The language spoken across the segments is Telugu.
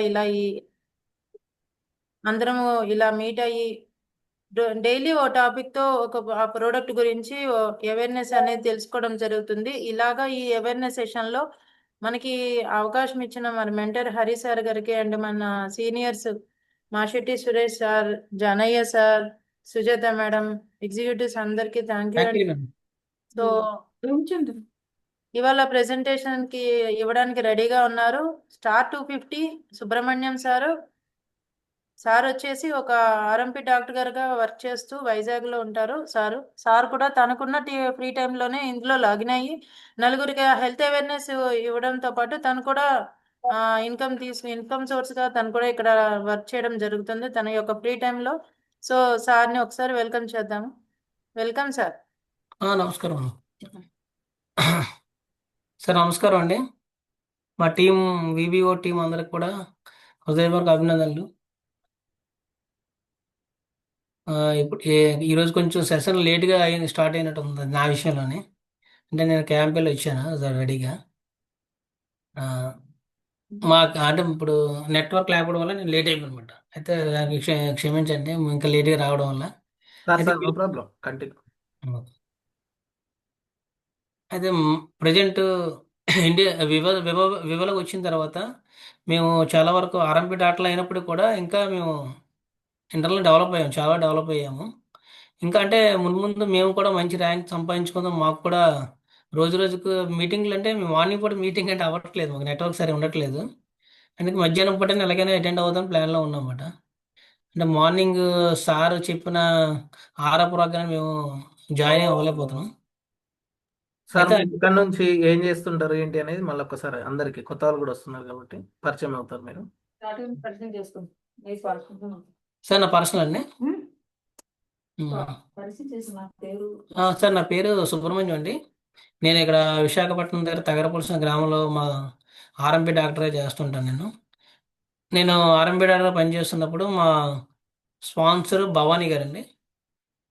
ఇలా అందరము ఇలా మీట్ అయ్యి డైలీ ఓ టాపిక్ తో ఒక ప్రోడక్ట్ గురించి అవేర్నెస్ అనేది తెలుసుకోవడం జరుగుతుంది. ఇలాగా ఈ అవేర్నెస్ సెషన్ లో మనకి అవకాశం ఇచ్చిన మన మెంటర్ హరి సార్ గారికి అండ్ మన seniors Mashetti Suresh sir, Janayya sir, Sujatha madam, executives అందరికి థ్యాంక్ యూ అండి. సో ఇవాళ ప్రెజెంటేషన్ కి ఇవ్వడానికి రెడీగా ఉన్నారు స్టార్ 250 సుబ్రహ్మణ్యం సారు. సార్ వచ్చేసి ఒక ఆర్ఎంపీ డాక్టర్ గారుగా వర్క్ చేస్తూ వైజాగ్ లో ఉంటారు. సార్ కూడా తనకున్న ఫ్రీ లోనే ఇందులో లాగిన్ అయ్యి నలుగురికి హెల్త్ అవేర్నెస్ ఇవ్వడంతో పాటు తను కూడా ఇన్కమ్ సోర్స్ గా తను కూడా ఇక్కడ వర్క్ చేయడం జరుగుతుంది తన యొక్క ఫ్రీ లో. సో సార్ని ఒకసారి వెల్కమ్ చేద్దాము. Welcome sir. నమస్కారం సార్. నమస్కారం అండి. మా టీం విబిఓ టీం అందరికి కూడా హృదయపూర్వక అభినందనలు. ఇప్పుడు ఈరోజు కొంచెం సెషన్ లేట్గా స్టార్ట్ అయినట్టు ఉంది నా విషయంలోనే. అంటే నేను క్యాంపెయిన్లో ఇచ్చాను రెడీగా. మాకు అంటే ఇప్పుడు నెట్వర్క్ లేకపోవడం వల్ల నేను లేట్ అయిపోయి అనమాట. అయితే దానికి క్షమించండి ఇంకా లేట్గా రావడం వల్ల. అయితే అయితే ప్రజెంట్ ఇండియా వివలోకి వచ్చిన తర్వాత మేము చాలా వరకు ఆర్ఎంపీ డాక్టర్లు అయినప్పుడు కూడా ఇంకా మేము ఇంటర్లో డెవలప్ అయ్యాము, చాలా డెవలప్ అయ్యాము. ఇంకా అంటే ముందు ముందు మేము కూడా మంచి ర్యాంక్ సంపాదించుకుందాం. మాకు కూడా రోజు రోజుకు మీటింగ్లు అంటే మేము మార్నింగ్ పూట మీటింగ్ అంటే అవ్వట్లేదు, మాకు నెట్వర్క్ సరిగా ఉండట్లేదు. అందుకే మధ్యాహ్నం పూట ఎలాగైనా అటెండ్ అవుదాం ప్లాన్లో ఉన్నామన్నమాట. అంటే మార్నింగ్ సార్ చెప్పిన ఆరా ప్రోగ్రామ్ మేము జాయిన్ అవ్వలేకపోతున్నాం. సార్ అయితే మీరు ఇక్కడ నుంచి ఏం చేస్తుంటారు ఏంటి అనేది మళ్ళీ ఒక్కసారి అందరికి కొత్త వాళ్ళు కూడా వస్తున్నారు కాబట్టి పరిచయం అవుతారు మీరు. సార్ నా పర్సనల్ అండి. సార్ నా పేరు సుబ్రహ్మణ్యం అండి. నేను ఇక్కడ విశాఖపట్నం దగ్గర తగరపల్సిన గ్రామంలో మా ఆర్ఎంపీ డాక్టరే చేస్తుంటాను. నేను ఆర్ఎంపీ డాక్టర్ పనిచేస్తున్నప్పుడు మా స్పాన్సర్ భవానీ గారు అండి.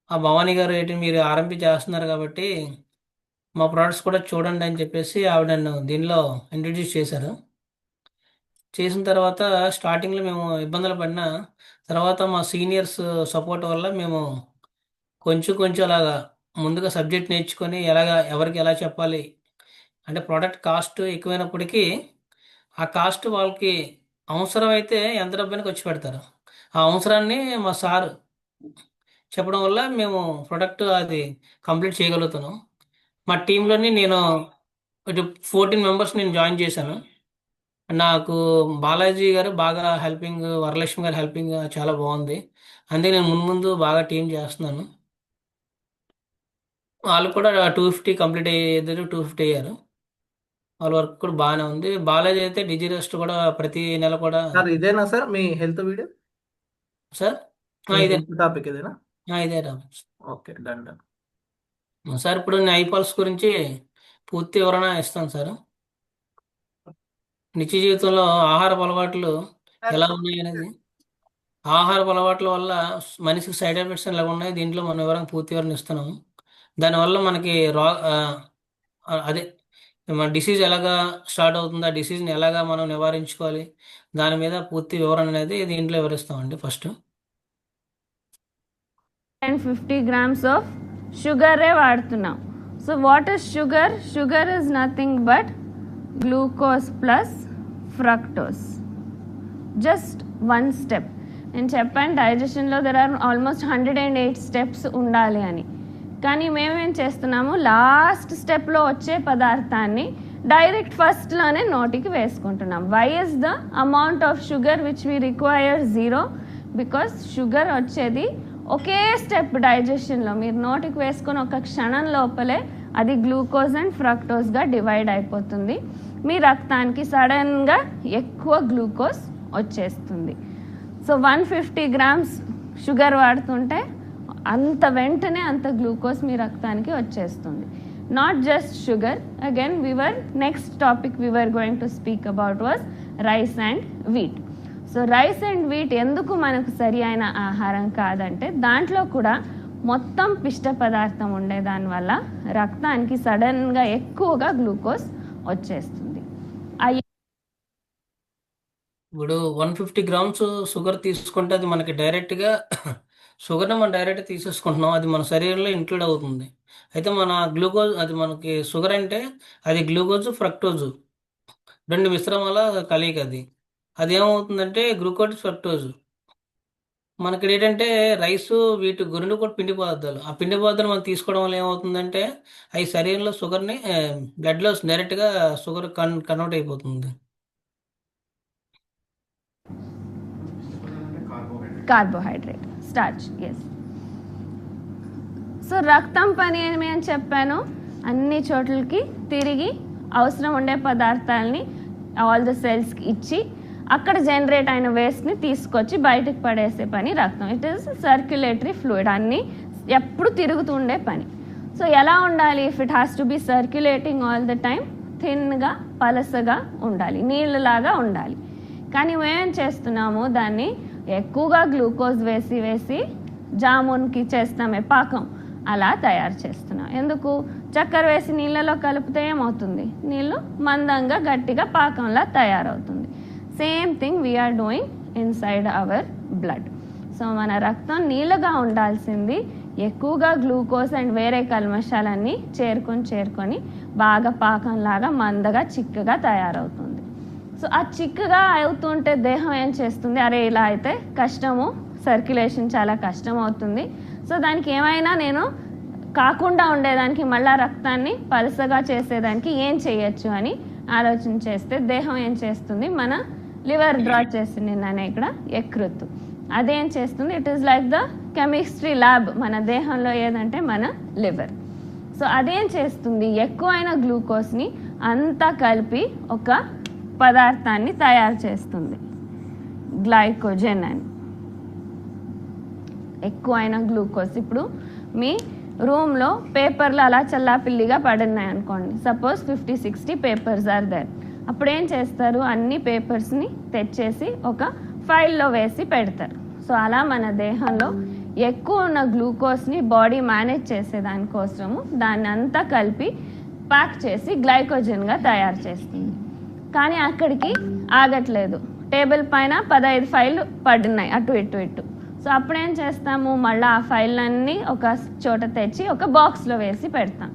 ఆ భవానీ గారు ఏంటి, మీరు ఆర్ఎంపీ చేస్తున్నారు కాబట్టి మా ప్రోడక్ట్స్ కూడా చూడండి అని చెప్పేసి ఆవిడ నన్ను దీనిలో ఇంట్రడ్యూస్ చేశారు. చేసిన తర్వాత స్టార్టింగ్లో మేము ఇబ్బందులు పడిన తర్వాత మా సీనియర్స్ సపోర్ట్ వల్ల మేము కొంచెం కొంచెం అలాగా ముందుగా సబ్జెక్ట్ నేర్చుకొని ఎవరికి ఎలా చెప్పాలి అంటే ప్రోడక్ట్ కాస్ట్ ఎక్కువైనప్పటికీ ఆ కాస్ట్ వాళ్ళకి అవసరమైతే ఎంత డబ్బైనా ఖర్చు పెడతారు. ఆ అవసరాన్ని మా సార్ చెప్పడం వల్ల మేము ప్రొడక్ట్ అది కంప్లీట్ చేయగలుగుతున్నాం. మా టీంలోని నేను 14 మెంబర్స్ నేను జాయిన్ చేశాను. నాకు బాలాజీ గారు బాగా హెల్పింగ్, వరలక్ష్మి గారు హెల్పింగ్ చాలా బాగుంది. అందుకే నేను ముందు బాగా టీం చేస్తున్నాను. వాళ్ళు కూడా 250 కంప్లీట్ అయ్యేది, 250 అయ్యారు. వాళ్ళ వర్క్ కూడా బాగానే ఉంది. బాలాజీ అయితే డిజీ రెస్ట్ కూడా ప్రతి నెల కూడా. సార్ ఇదేనా సార్ మీ హెల్త్ వీడియో? సార్ ఇదే టాపిక్ ఇదేనా? ఇదే topic. Okay, done done. Sir ఇప్పుడు నేను ఐపాల్స్ గురించి పూర్తి వివరణ ఇస్తాను సార్. నిత్య జీవితంలో ఆహారపు అలవాట్లు ఎలా ఉన్నాయి అనేది, ఆహారపు అలవాట్ల వల్ల మనిషికి సైడ్ ఎఫెక్ట్స్ ఎలా ఉన్నాయి దీంట్లో మనం వివరంగా పూర్తి వివరణ ఇస్తున్నాము. దానివల్ల మనకి అదే మన డిసీజ్ ఎలాగా స్టార్ట్ అవుతుంది, ఆ డిసీజ్ని ఎలాగా మనం నివారించుకోవాలి దాని మీద పూర్తి వివరణ అనేది దీంట్లో వివరిస్తామండి. ఫస్ట్ 50 grams of sugar వాడుతున్నాం. So what is sugar? Sugar is nothing but glucose plus fructose. Just one step. నేను చెప్పాను డైజెషన్లో దెర్ ఆర్ ఆల్మోస్ట్ 108 స్టెప్స్ ఉండాలి అని. కానీ మేమేం చేస్తున్నాము, లాస్ట్ స్టెప్లో వచ్చే పదార్థాన్ని డైరెక్ట్ ఫస్ట్లోనే నోటికి వేసుకుంటున్నాం. Why is the amount of sugar which we require 0? Because sugar వచ్చేది ఒకే స్టెప్ డైజెషన్లో. మీరు నోటికి వేసుకొని ఒక క్షణం లోపలే అది గ్లూకోజ్ అండ్ ఫ్రక్టోజ్గా డివైడ్ అయిపోతుంది. మీ రక్తానికి సడన్గా ఎక్కువ గ్లూకోజ్ వచ్చేస్తుంది. సో 150 grams షుగర్ వాడుతుంటే వెంటనే అంత గ్లూకోజ్ మీ రక్తానికి వచ్చేస్తుంది. Not just sugar. Again next topic we were going to speak about was rice and wheat. So rice and wheat ఎందుకు మనకు సరి అయిన ఆహారం కాదంటే దాంట్లో కూడా మొత్తం పిష్ట పదార్థం ఉండే దానివల్ల రక్తానికి సడన్గా ఎక్కువగా గ్లూకోజ్ వచ్చేస్తుంది. ఇప్పుడు 150 గ్రామ్స్ షుగర్ తీసుకుంటే అది మనకి డైరెక్ట్గా షుగర్ని మనం డైరెక్ట్ తీసేసుకుంటున్నాం, అది మన శరీరంలో ఇంక్లూడ్ అవుతుంది. అయితే మన గ్లూకోజ్, అది మనకి షుగర్ అంటే అది గ్లూకోజ్ ఫ్రక్టోజ్ రెండు మిశ్రమాల కలయిక. అది ఏమవుతుందంటే గ్లూకోజ్ ఫ్రక్టోజ్. మనకి ఏంటంటే రైస్, వీటి గురుండి కూడా పిండి పదార్థాలు. ఆ పిండి పదార్థాలు మనం తీసుకోవడం వల్ల ఏమవుతుందంటే అవి శరీరంలో షుగర్ని బ్లడ్లో డైరెక్ట్గా షుగర్ కన్వర్ట్ అయిపోతుంది. Carbohydrate, starch. ఎస్. సో రక్తం పని ఏమి అని చెప్పాను, అన్ని చోట్లకి తిరిగి అవసరం ఉండే పదార్థాలని ఆల్ ద సెల్స్కి ఇచ్చి అక్కడ జనరేట్ అయిన వేస్ట్ని తీసుకొచ్చి బయటకు పడేసే పని రక్తం. ఇట్ ఈస్ సర్క్యులేటరీ ఫ్లూయిడ్, అన్నీ ఎప్పుడు తిరుగుతుండే పని. సో ఎలా ఉండాలి? If it has to be circulating all the time, థిన్గా పలసగా ఉండాలి, నీళ్ళలాగా ఉండాలి. కానీ మేమేం చేస్తున్నాము, దాన్ని ఎక్కువగా గ్లూకోజ్ వేసి జామున్కి చేస్తామే పాకం, అలా తయారు చేస్తున్నాం. ఎందుకు? చక్కెర వేసి నీళ్ళలో కలిపితే ఏమవుతుంది? నీళ్ళు మందంగా గట్టిగా పాకంలా తయారవుతుంది. Same thing we are doing inside our blood. So మన రక్తం నీళ్ళగా ఉండాల్సింది ఎక్కువగా గ్లూకోజ్ అండ్ వేరే కల్మషాలన్నీ చేరుకొని బాగా పాకంలాగా మందగా చిక్కగా తయారవుతుంది. సో ఆ చిక్కగా అవుతుంటే దేహం ఏం చేస్తుంది? అరే ఇలా అయితే కష్టము, సర్క్యులేషన్ చాలా కష్టం అవుతుంది. సో దానికి ఏమైనా నేను కాకుండా ఉండేదానికి, మళ్ళా రక్తాన్ని పలసగా చేసేదానికి ఏం చేయొచ్చు అని ఆలోచన చేస్తే దేహం ఏం చేస్తుంది? మన లివర్ డ్రా చేస్తుంది నేను ఇక్కడ యకృత్తు. అదేం చేస్తుంది? It is like the chemistry lab మన దేహంలో. ఏదంటే మన లివర్. సో అదేం చేస్తుంది? ఎక్కువైన గ్లూకోజ్ని అంతా కలిపి ఒక పదార్థాన్ని తయారు చేస్తుంది, గ్లైకోజన్ అని. ఎక్కువైన గ్లూకోజ్ ఇప్పుడు మీ రూమ్లో పేపర్లు అలా చల్లాపిల్లిగా పడున్నాయి అనుకోండి, సపోజ్ 50-60 పేపర్స్ ఆర్ దేర్. అప్పుడు ఏం చేస్తారు? అన్ని పేపర్స్ని తెచ్చేసి ఒక ఫైల్లో వేసి పెడతారు. సో అలా మన దేహంలో ఎక్కువ ఉన్న గ్లూకోజ్ని బాడీ మేనేజ్ చేసేదానికోసము దాన్ని అంతా కలిపి ప్యాక్ చేసి గ్లైకోజన్గా తయారు చేస్తుంది. కానీ అక్కడికి ఆగట్లేదు, టేబుల్ పైన 15 ఫైళ్ళు పడున్నాయి అటు ఇటు. సో అప్పుడేం చేస్తాము? మళ్ళీ ఆ ఫైళ్ళన్నీ ఒక చోట తెచ్చి ఒక బాక్స్లో వేసి పెడతాం.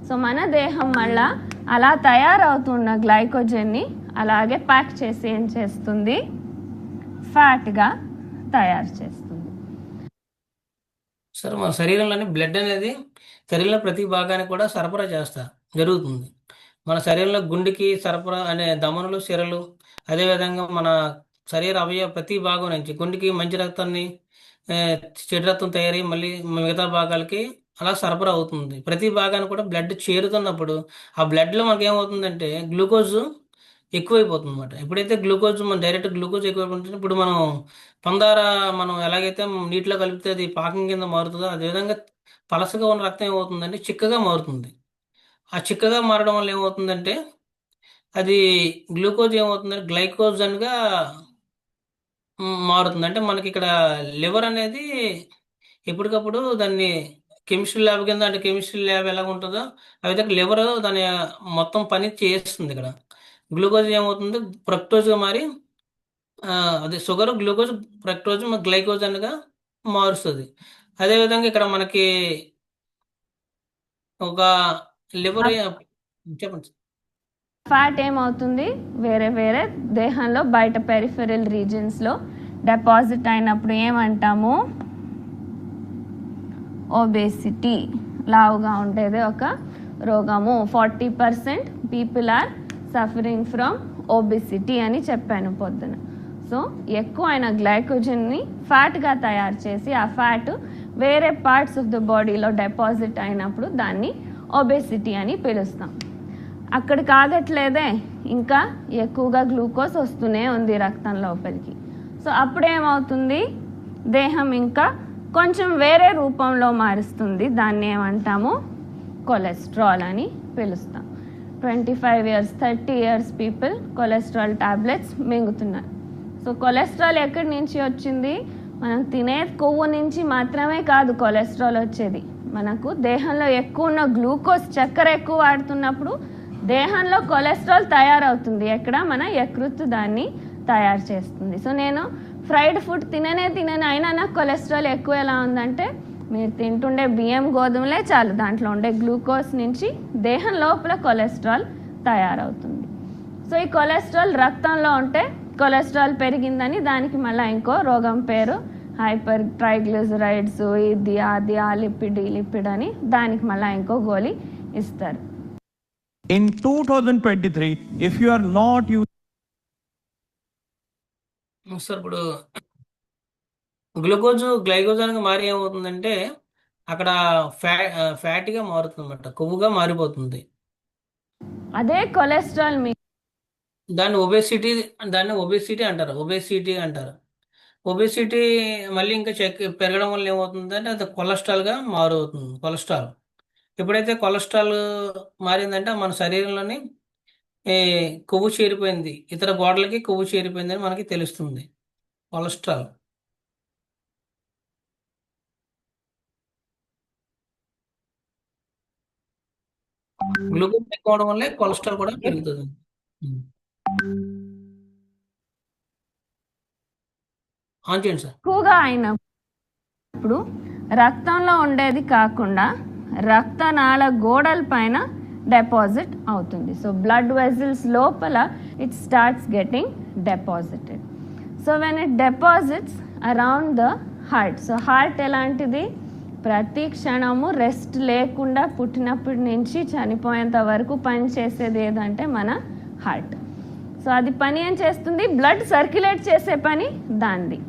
సో మన దేహం మళ్ళా అలా తయారవుతున్న గ్లైకోజన్ని అలాగే ప్యాక్ చేసి ఏం చేస్తుంది? ఫ్యాట్గా తయారు చేస్తుంది. సార్, మన శరీరంలోని బ్లడ్ అనేది శరీరంలో ప్రతి భాగానికి కూడా సరఫరా జరుగుతుంది. మన శరీరంలో గుండెకి సరఫరా అనే దమనులు, సిరలు, అదేవిధంగా మన శరీర అవయవ ప్రతి భాగం నుంచి గుండెకి మంచి రక్తాన్ని, చెడు రక్తం తయారై మళ్ళీ మిగతా భాగాలకి అలా సరఫరా అవుతుంది. ప్రతి భాగానికి కూడా బ్లడ్ చేరుతున్నప్పుడు ఆ బ్లడ్లో మనకి ఏమవుతుందంటే గ్లూకోజ్ ఎక్కువైపోతుంది అనమాట. ఎప్పుడైతే గ్లూకోజ్ మనం డైరెక్ట్ గ్లూకోజ్ ఎక్కువైపోతుంది, ఇప్పుడు మనం పందార మనం ఎలాగైతే నీటిలో కలిపితే అది పాకం కింద మారుతుందో అదేవిధంగా పలసగా ఉన్న రక్తం ఏమవుతుందంటే చిక్కగా మారుతుంది. ఆ చిక్కగా మారడం వల్ల ఏమవుతుందంటే అది గ్లూకోజ్ ఏమవుతుందంటే గ్లైకోజన్గా మారుతుంది. అంటే మనకి ఇక్కడ లివర్ అనేది ఎప్పటికప్పుడు దాన్ని కెమిస్ట్రీ ల్యాబ్ కింద, అంటే కెమిస్ట్రీ ల్యాబ్ ఎలా ఉంటుందో ఆ విధంగా లివర్ దాని మొత్తం పని చేస్తుంది. ఇక్కడ గ్లూకోజ్ ఏమవుతుంది? ఫ్రక్టోజ్గా మారి అదే షుగర్, గ్లూకోజ్, ఫ్రక్టోజ్, గ్లైకోజన్గా మారుస్తుంది. అదేవిధంగా ఇక్కడ మనకి ఒక లివర్ చెప్పండి. ఫ్యాట్ ఏమవుతుంది? వేరే దేహంలో బయట పెరిఫెరల్ రీజన్స్లో డిపాజిట్ అయినప్పుడు ఏమంటాము? ఒబేసిటీ, లావుగా ఉండేది ఒక రోగము. 40% people are suffering from obesity అని చెప్పాను పొద్దున. సో ఎక్కువైన గ్లైకోజన్ని ఫ్యాట్గా తయారు చేసి ఆ ఫ్యాట్ వేరే పార్ట్స్ ఆఫ్ ద బాడీలో డిపాజిట్ అయినప్పుడు దాన్ని ఒబేసిటీ అని పిలుస్తాం. అక్కడికి ఆగట్లేదే, ఇంకా ఎక్కువగా గ్లూకోజ్ వస్తూనే ఉంది రక్తం లోపలికి. సో అప్పుడేమవుతుంది? దేహం ఇంకా కొంచెం వేరే రూపంలో మారుస్తుంది. దాన్ని ఏమంటాము? కొలెస్ట్రాల్ అని పిలుస్తాం. 25 years 30 years people cholesterol tablets మింగుతున్నారు. సో కొలెస్ట్రాల్ ఎక్కడి నుంచి వచ్చింది? మనం తినే కొవ్వు నుంచి మాత్రమే కాదు కొలెస్ట్రాల్ వచ్చేది. మనకు దేహంలో ఎక్కువ ఉన్న గ్లూకోజ్, చక్కెర ఎక్కువ వాడుతున్నప్పుడు దేహంలో కొలెస్ట్రాల్ తయారవుతుంది. ఎక్కడ? మన యకృత్తు దాన్ని తయారు చేస్తుంది. సో నేను ఫ్రైడ్ ఫుడ్ తిననే అయినా నాకు కొలెస్ట్రాల్ ఎక్కువ ఎలా ఉందంటే మీరు తింటుండే బియ్యం గోధుమలే చాలు, దాంట్లో ఉండే గ్లూకోజ్ నుంచి దేహం లోపల కొలెస్ట్రాల్ తయారవుతుంది. సో ఈ కొలెస్ట్రాల్ రక్తంలో ఉంటే కొలెస్ట్రాల్ పెరిగిందని దానికి మళ్ళీ ఇంకో రోగం పేరు హైపర్ ట్రైగ్లిజరైడ్స్, ఇది అది ఆ లిపిడ్ అని దానికి మళ్ళీ ఇంకో గోళీ ఇస్తారు. In 2023, if you are not using sir ఇప్పుడు గ్లూకోజ్ గ్లైకోజన్గా మారి ఏమవుతుందంటే అక్కడ ఫ్యాటీగా మారుతుంది అన్నమాట, కొవ్వుగా మారిపోతుంది. అదే కొలెస్ట్రాల్ మీ దాన్ని ఒబేసిటీ అంటారు. ఒబేసిటీ మళ్ళీ ఇంకా పెరగడం వల్ల ఏమవుతుందంటే అది కొలెస్ట్రాల్గా మారుతుంది. ఎప్పుడైతే కొలెస్ట్రాల్ మారిందంటే మన శరీరంలోని కొవ్వు చేరిపోయింది, ఇతర గోడలకి కొవ్వు చేరిపోయిందని మనకి తెలుస్తుంది. కొలెస్ట్రాల్ గ్లూకోజ్ ఎక్కువ అవడం వల్లే కొలెస్ట్రాల్ కూడా పెరుగుతుంది. ఆన్ చేయండి సార్. ఎక్కువగా అయినప్పుడు రక్తంలో ఉండేది కాకుండా రక్తనాళ గోడల పైన డిపాజిట్ అవుతుంది. సో బ్లడ్ వెజల్స్ లోపల it starts getting deposited. So when it deposits around the heart. So heart ఎలాంటిది, ప్రతి క్షణము రెస్ట్ లేకుండా పుట్టినప్పటి నుంచి చనిపోయేంత వరకు పని చేసేది ఏదంటే మన హార్ట్. సో అది పని ఏం చేస్తుంది, బ్లడ్ సర్క్యులేట్ చేసే పని దానిది.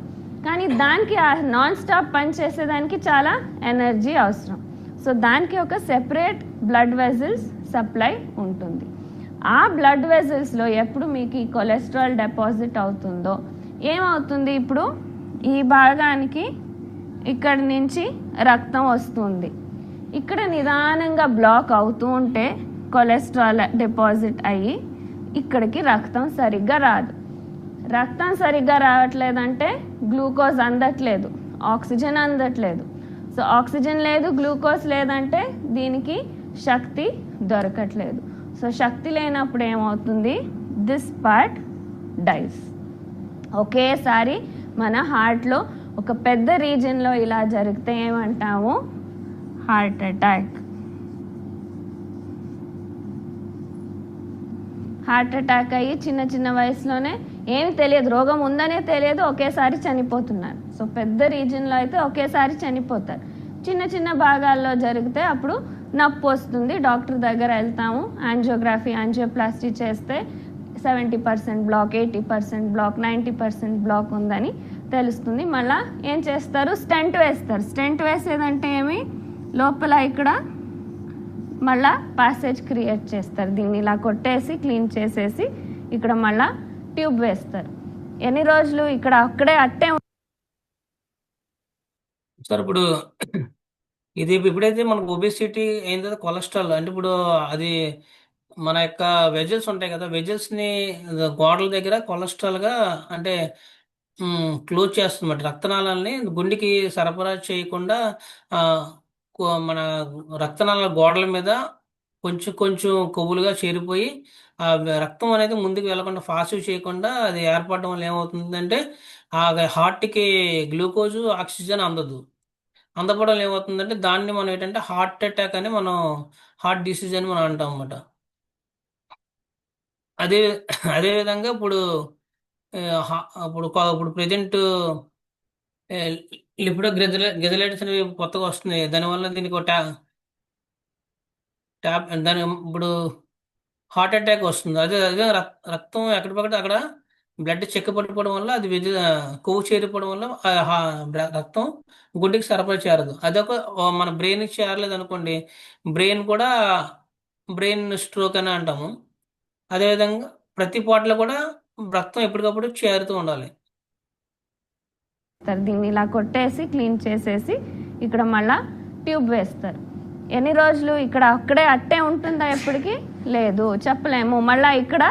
కానీ దానికి నాన్ స్టాప్ పని చేసేదానికి చాలా ఎనర్జీ అవసరం. సో దానికి ఒక సెపరేట్ బ్లడ్ వెజల్స్ సప్లై ఉంటుంది. ఆ బ్లడ్ వెజల్స్లో ఎప్పుడు మీకు ఈ కొలెస్ట్రాల్ డిపాజిట్ అవుతుందో ఏమవుతుంది, ఇప్పుడు ఈ భాగానికి ఇక్కడి నుంచి రక్తం వస్తుంది, ఇక్కడ నిదానంగా బ్లాక్ అవుతూ ఉంటే కొలెస్ట్రాల్ డిపాజిట్ అయ్యి ఇక్కడికి రక్తం సరిగ్గా రాదు. రక్తం సరిగ్గా రావట్లేదంటే గ్లూకోజ్ అందట్లేదు, ఆక్సిజన్ అందట్లేదు. సో ఆక్సిజన్ లేదు, గ్లూకోజ్ లేదంటే దీనికి శక్తి దొరకట్లేదు. సో శక్తి లేనప్పుడు ఏమవుతుంది, దిస్ పార్ట్ డైస్. ఒకేసారి మన హార్ట్లో ఒక పెద్ద రీజన్లో ఇలా జరిగితే ఏమంటాము, హార్ట్ అటాక్. హార్ట్ అటాక్ అయ్యి చిన్న వయసులోనే ఏమి తెలియదు, రోగం ఉందనే తెలియదు, ఒకేసారి చనిపోతున్నారు. సో పెద్ద రీజన్లో అయితే ఒకేసారి చనిపోతారు. చిన్న భాగాల్లో జరిగితే అప్పుడు నొప్పి వస్తుంది, డాక్టర్ దగ్గర వెళ్తాము, యాంజియోప్లాస్టీ చేస్తే 70% బ్లాక్, 80% బ్లాక్, 90% బ్లాక్ ఉందని తెలుస్తుంది. మళ్ళీ ఏం చేస్తారు, స్టెంట్ వేస్తారు. స్టెంట్ వేసేదంటే ఏమి, లోపల ఇక్కడ మళ్ళా ప్యాసేజ్ క్రియేట్ చేస్తారు. దీన్ని ఇలా కొట్టేసి క్లీన్ చేసేసి ఇక్కడ మళ్ళా ట్యూబ్ వేస్తారు. ఎన్ని రోజులు ఇక్కడ అక్కడే అట్టే సార్ ఇప్పుడు ఇది ఎప్పుడైతే మనకు ఒబేసిటీ అయిందో కొలెస్ట్రాల్ అంటే ఇప్పుడు అది మన యొక్క వెజల్స్ ఉంటాయి కదా, వెజల్స్ని గోడల దగ్గర కొలెస్ట్రాల్గా అంటే క్లోజ్ చేస్తుంది. రక్తనాళాలని గుండెకి సరఫరా చేయకుండా మన రక్తనాళాల గోడల మీద కొంచెం కొవ్వులుగా చేరిపోయి ఆ రక్తం అనేది ముందుకు వెళ్లకుండా ఫాస్ట్ చేయకుండా అది ఏర్పడడం వల్ల ఏమవుతుందంటే ఆ హార్ట్కి గ్లూకోజు ఆక్సిజన్ అందపడం ఏమవుతుందంటే దాన్ని మనం ఏంటంటే హార్ట్ అటాక్ అని మనం హార్ట్ డిసీజ్ అని మనం అంటాం అన్నమాట. అదేవిధంగా ఇప్పుడు ప్రజెంట్ లిపిడో గ్రెజలైటిస్ అనేవి కొత్తగా వస్తున్నాయి. దానివల్ల దీనికి ఒక దాని ఇప్పుడు హార్ట్ అటాక్ వస్తుంది. అదే రక్తం ఎక్కడిపక్కడ అక్కడ బ్లడ్ చెక్కపడిపోవడం వల్ల అది కొవ్వు చేరిపోవడం వల్ల రక్తం గుండెకి సరఫరా చేరదు. అదొక మన బ్రెయిన్కి చేరలేదు అనుకోండి, బ్రెయిన్ స్ట్రోక్ అని అంటాము. అదేవిధంగా ప్రతి పాటలో కూడా రక్తం ఎప్పటికప్పుడు చేరుతూ ఉండాలి. దీన్ని ఇలా కొట్టేసి క్లీన్ చేసేసి ఇక్కడ మళ్ళా ట్యూబ్ వేస్తారు. ఎన్ని రోజులు ఇక్కడ అక్కడే అట్టే ఉంటుందా, ఎప్పటికీ లేదు, చెప్పలేము. మళ్ళీ ఇక్కడ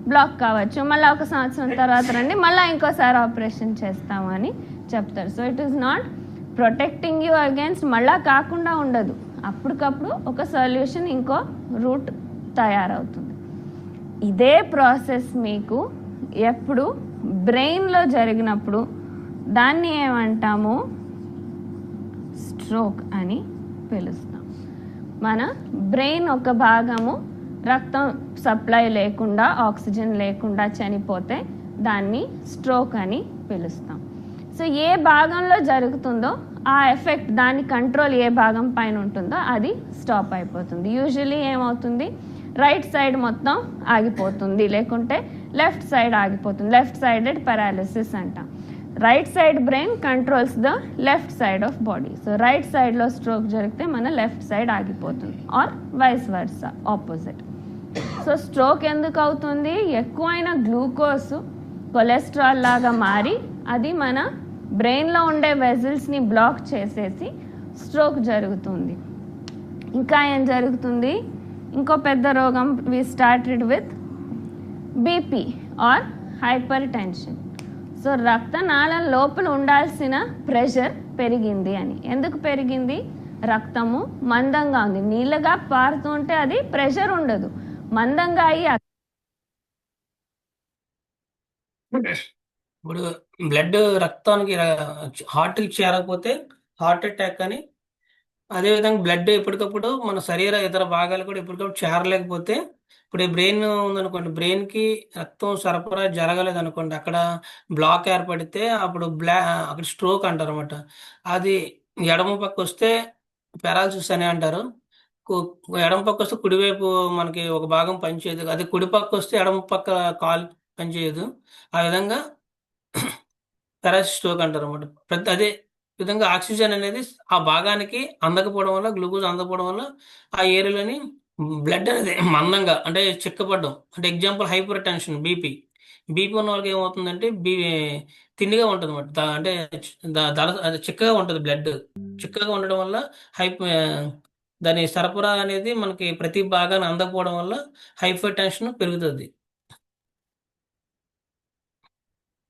బ్లాక్ కావచ్చు, మళ్ళీ 1 సంవత్సరం తర్వాత రండి, మళ్ళీ ఇంకోసారి ఆపరేషన్ చేస్తాము అని చెప్తారు. So it is not protecting you against మళ్ళా కాకుండా ఉండదు. అప్పటికప్పుడు ఒక సొల్యూషన్, ఇంకో రూట్ తయారవుతుంది. ఇదే ప్రాసెస్ మీకు ఎప్పుడు బ్రెయిన్లో జరిగినప్పుడు దాన్ని ఏమంటాము? స్ట్రోక్ అని పిలుస్తాం. మన బ్రెయిన్ ఒక భాగము రక్తం సప్లై లేకుండా, ఆక్సిజన్ లేకుండా చనిపోతే దాన్ని స్ట్రోక్ అని పిలుస్తాం. సో ఏ భాగంలో జరుగుతుందో ఆ ఎఫెక్ట్, దాని కంట్రోల్ ఏ భాగం పైన ఉంటుందో అది స్టాప్ అయిపోతుంది. యూజువలీ ఏమవుతుంది? రైట్ సైడ్ మొత్తం ఆగిపోతుంది, లేకుంటే లెఫ్ట్ సైడ్ ఆగిపోతుంది. లెఫ్ట్ సైడెడ్ పారాలిసిస్ అంటాం. Right side brain controls the left side of body. So right సైడ్లో స్ట్రోక్ జరిగితే మన లెఫ్ట్ సైడ్ ఆగిపోతుంది, or vice versa, opposite. So stroke ఎందుకు అవుతుంది? ఎక్కువైన గ్లూకోజ్ కొలెస్ట్రాల్ లాగా మారి అది మన బ్రెయిన్లో ఉండే వెజిల్స్ని బ్లాక్ చేసేసి స్ట్రోక్ జరుగుతుంది. ఇంకా ఏం జరుగుతుంది? ఇంకో పెద్ద రోగం we started with BP or hypertension. So రక్తనాళం లోపల ఉండాల్సిన ప్రెషర్ పెరిగింది అని. ఎందుకు పెరిగింది? రక్తము మందంగా ఉంది. నీళ్ళగా పారుతుంటే అది ప్రెషర్ ఉండదు, మందంగా అయ్యి ఇప్పుడు బ్లడ్ రక్తానికి హార్ట్కి చేరకపోతే హార్ట్ అటాక్ అని, అదేవిధంగా బ్లడ్ ఎప్పటికప్పుడు మన శరీర ఇతర భాగాలు కూడా ఎప్పటికప్పుడు చేరలేకపోతే, ఇప్పుడు ఈ బ్రెయిన్ ఉందనుకోండి, బ్రెయిన్కి రక్తం సరఫరా జరగలేదు అనుకోండి, అక్కడ బ్లాక్ ఏర్పడితే అప్పుడు అక్కడ స్ట్రోక్ అంటారు అనమాట. అది ఎడమ పక్క వస్తే పెరాలసిస్ అని అంటారు. ఎడమ పక్క వస్తే కుడివైపు మనకి ఒక భాగం పనిచేయదు, అది కుడి పక్క వస్తే ఎడమ పక్క కాలు పనిచేయదు. ఆ విధంగా పెరాలసిస్ స్ట్రోక్ అంటారు అనమాట. అదే విధంగా ఆక్సిజన్ అనేది ఆ భాగానికి అందకపోవడం వల్ల, గ్లూకోజ్ అందకపోవడం వల్ల ఆ ఏరియాలోని బ్లడ్ అనేది మందంగా, అంటే చిక్కపడడం. అంటే ఎగ్జాంపుల్ హైపర్ టెన్షన్, బీపీ ఉన్న వాళ్ళకి ఏమవుతుందంటే తిండిగా ఉంటుంది అనమాట. అంటే అది చిక్కగా ఉంటుంది, బ్లడ్ చిక్కగా ఉండడం వల్ల దాని సరఫరా అనేది మనకి ప్రతి భాగాన్ని అందకపోవడం వల్ల హైపర్ టెన్షన్ పెరుగుతుంది.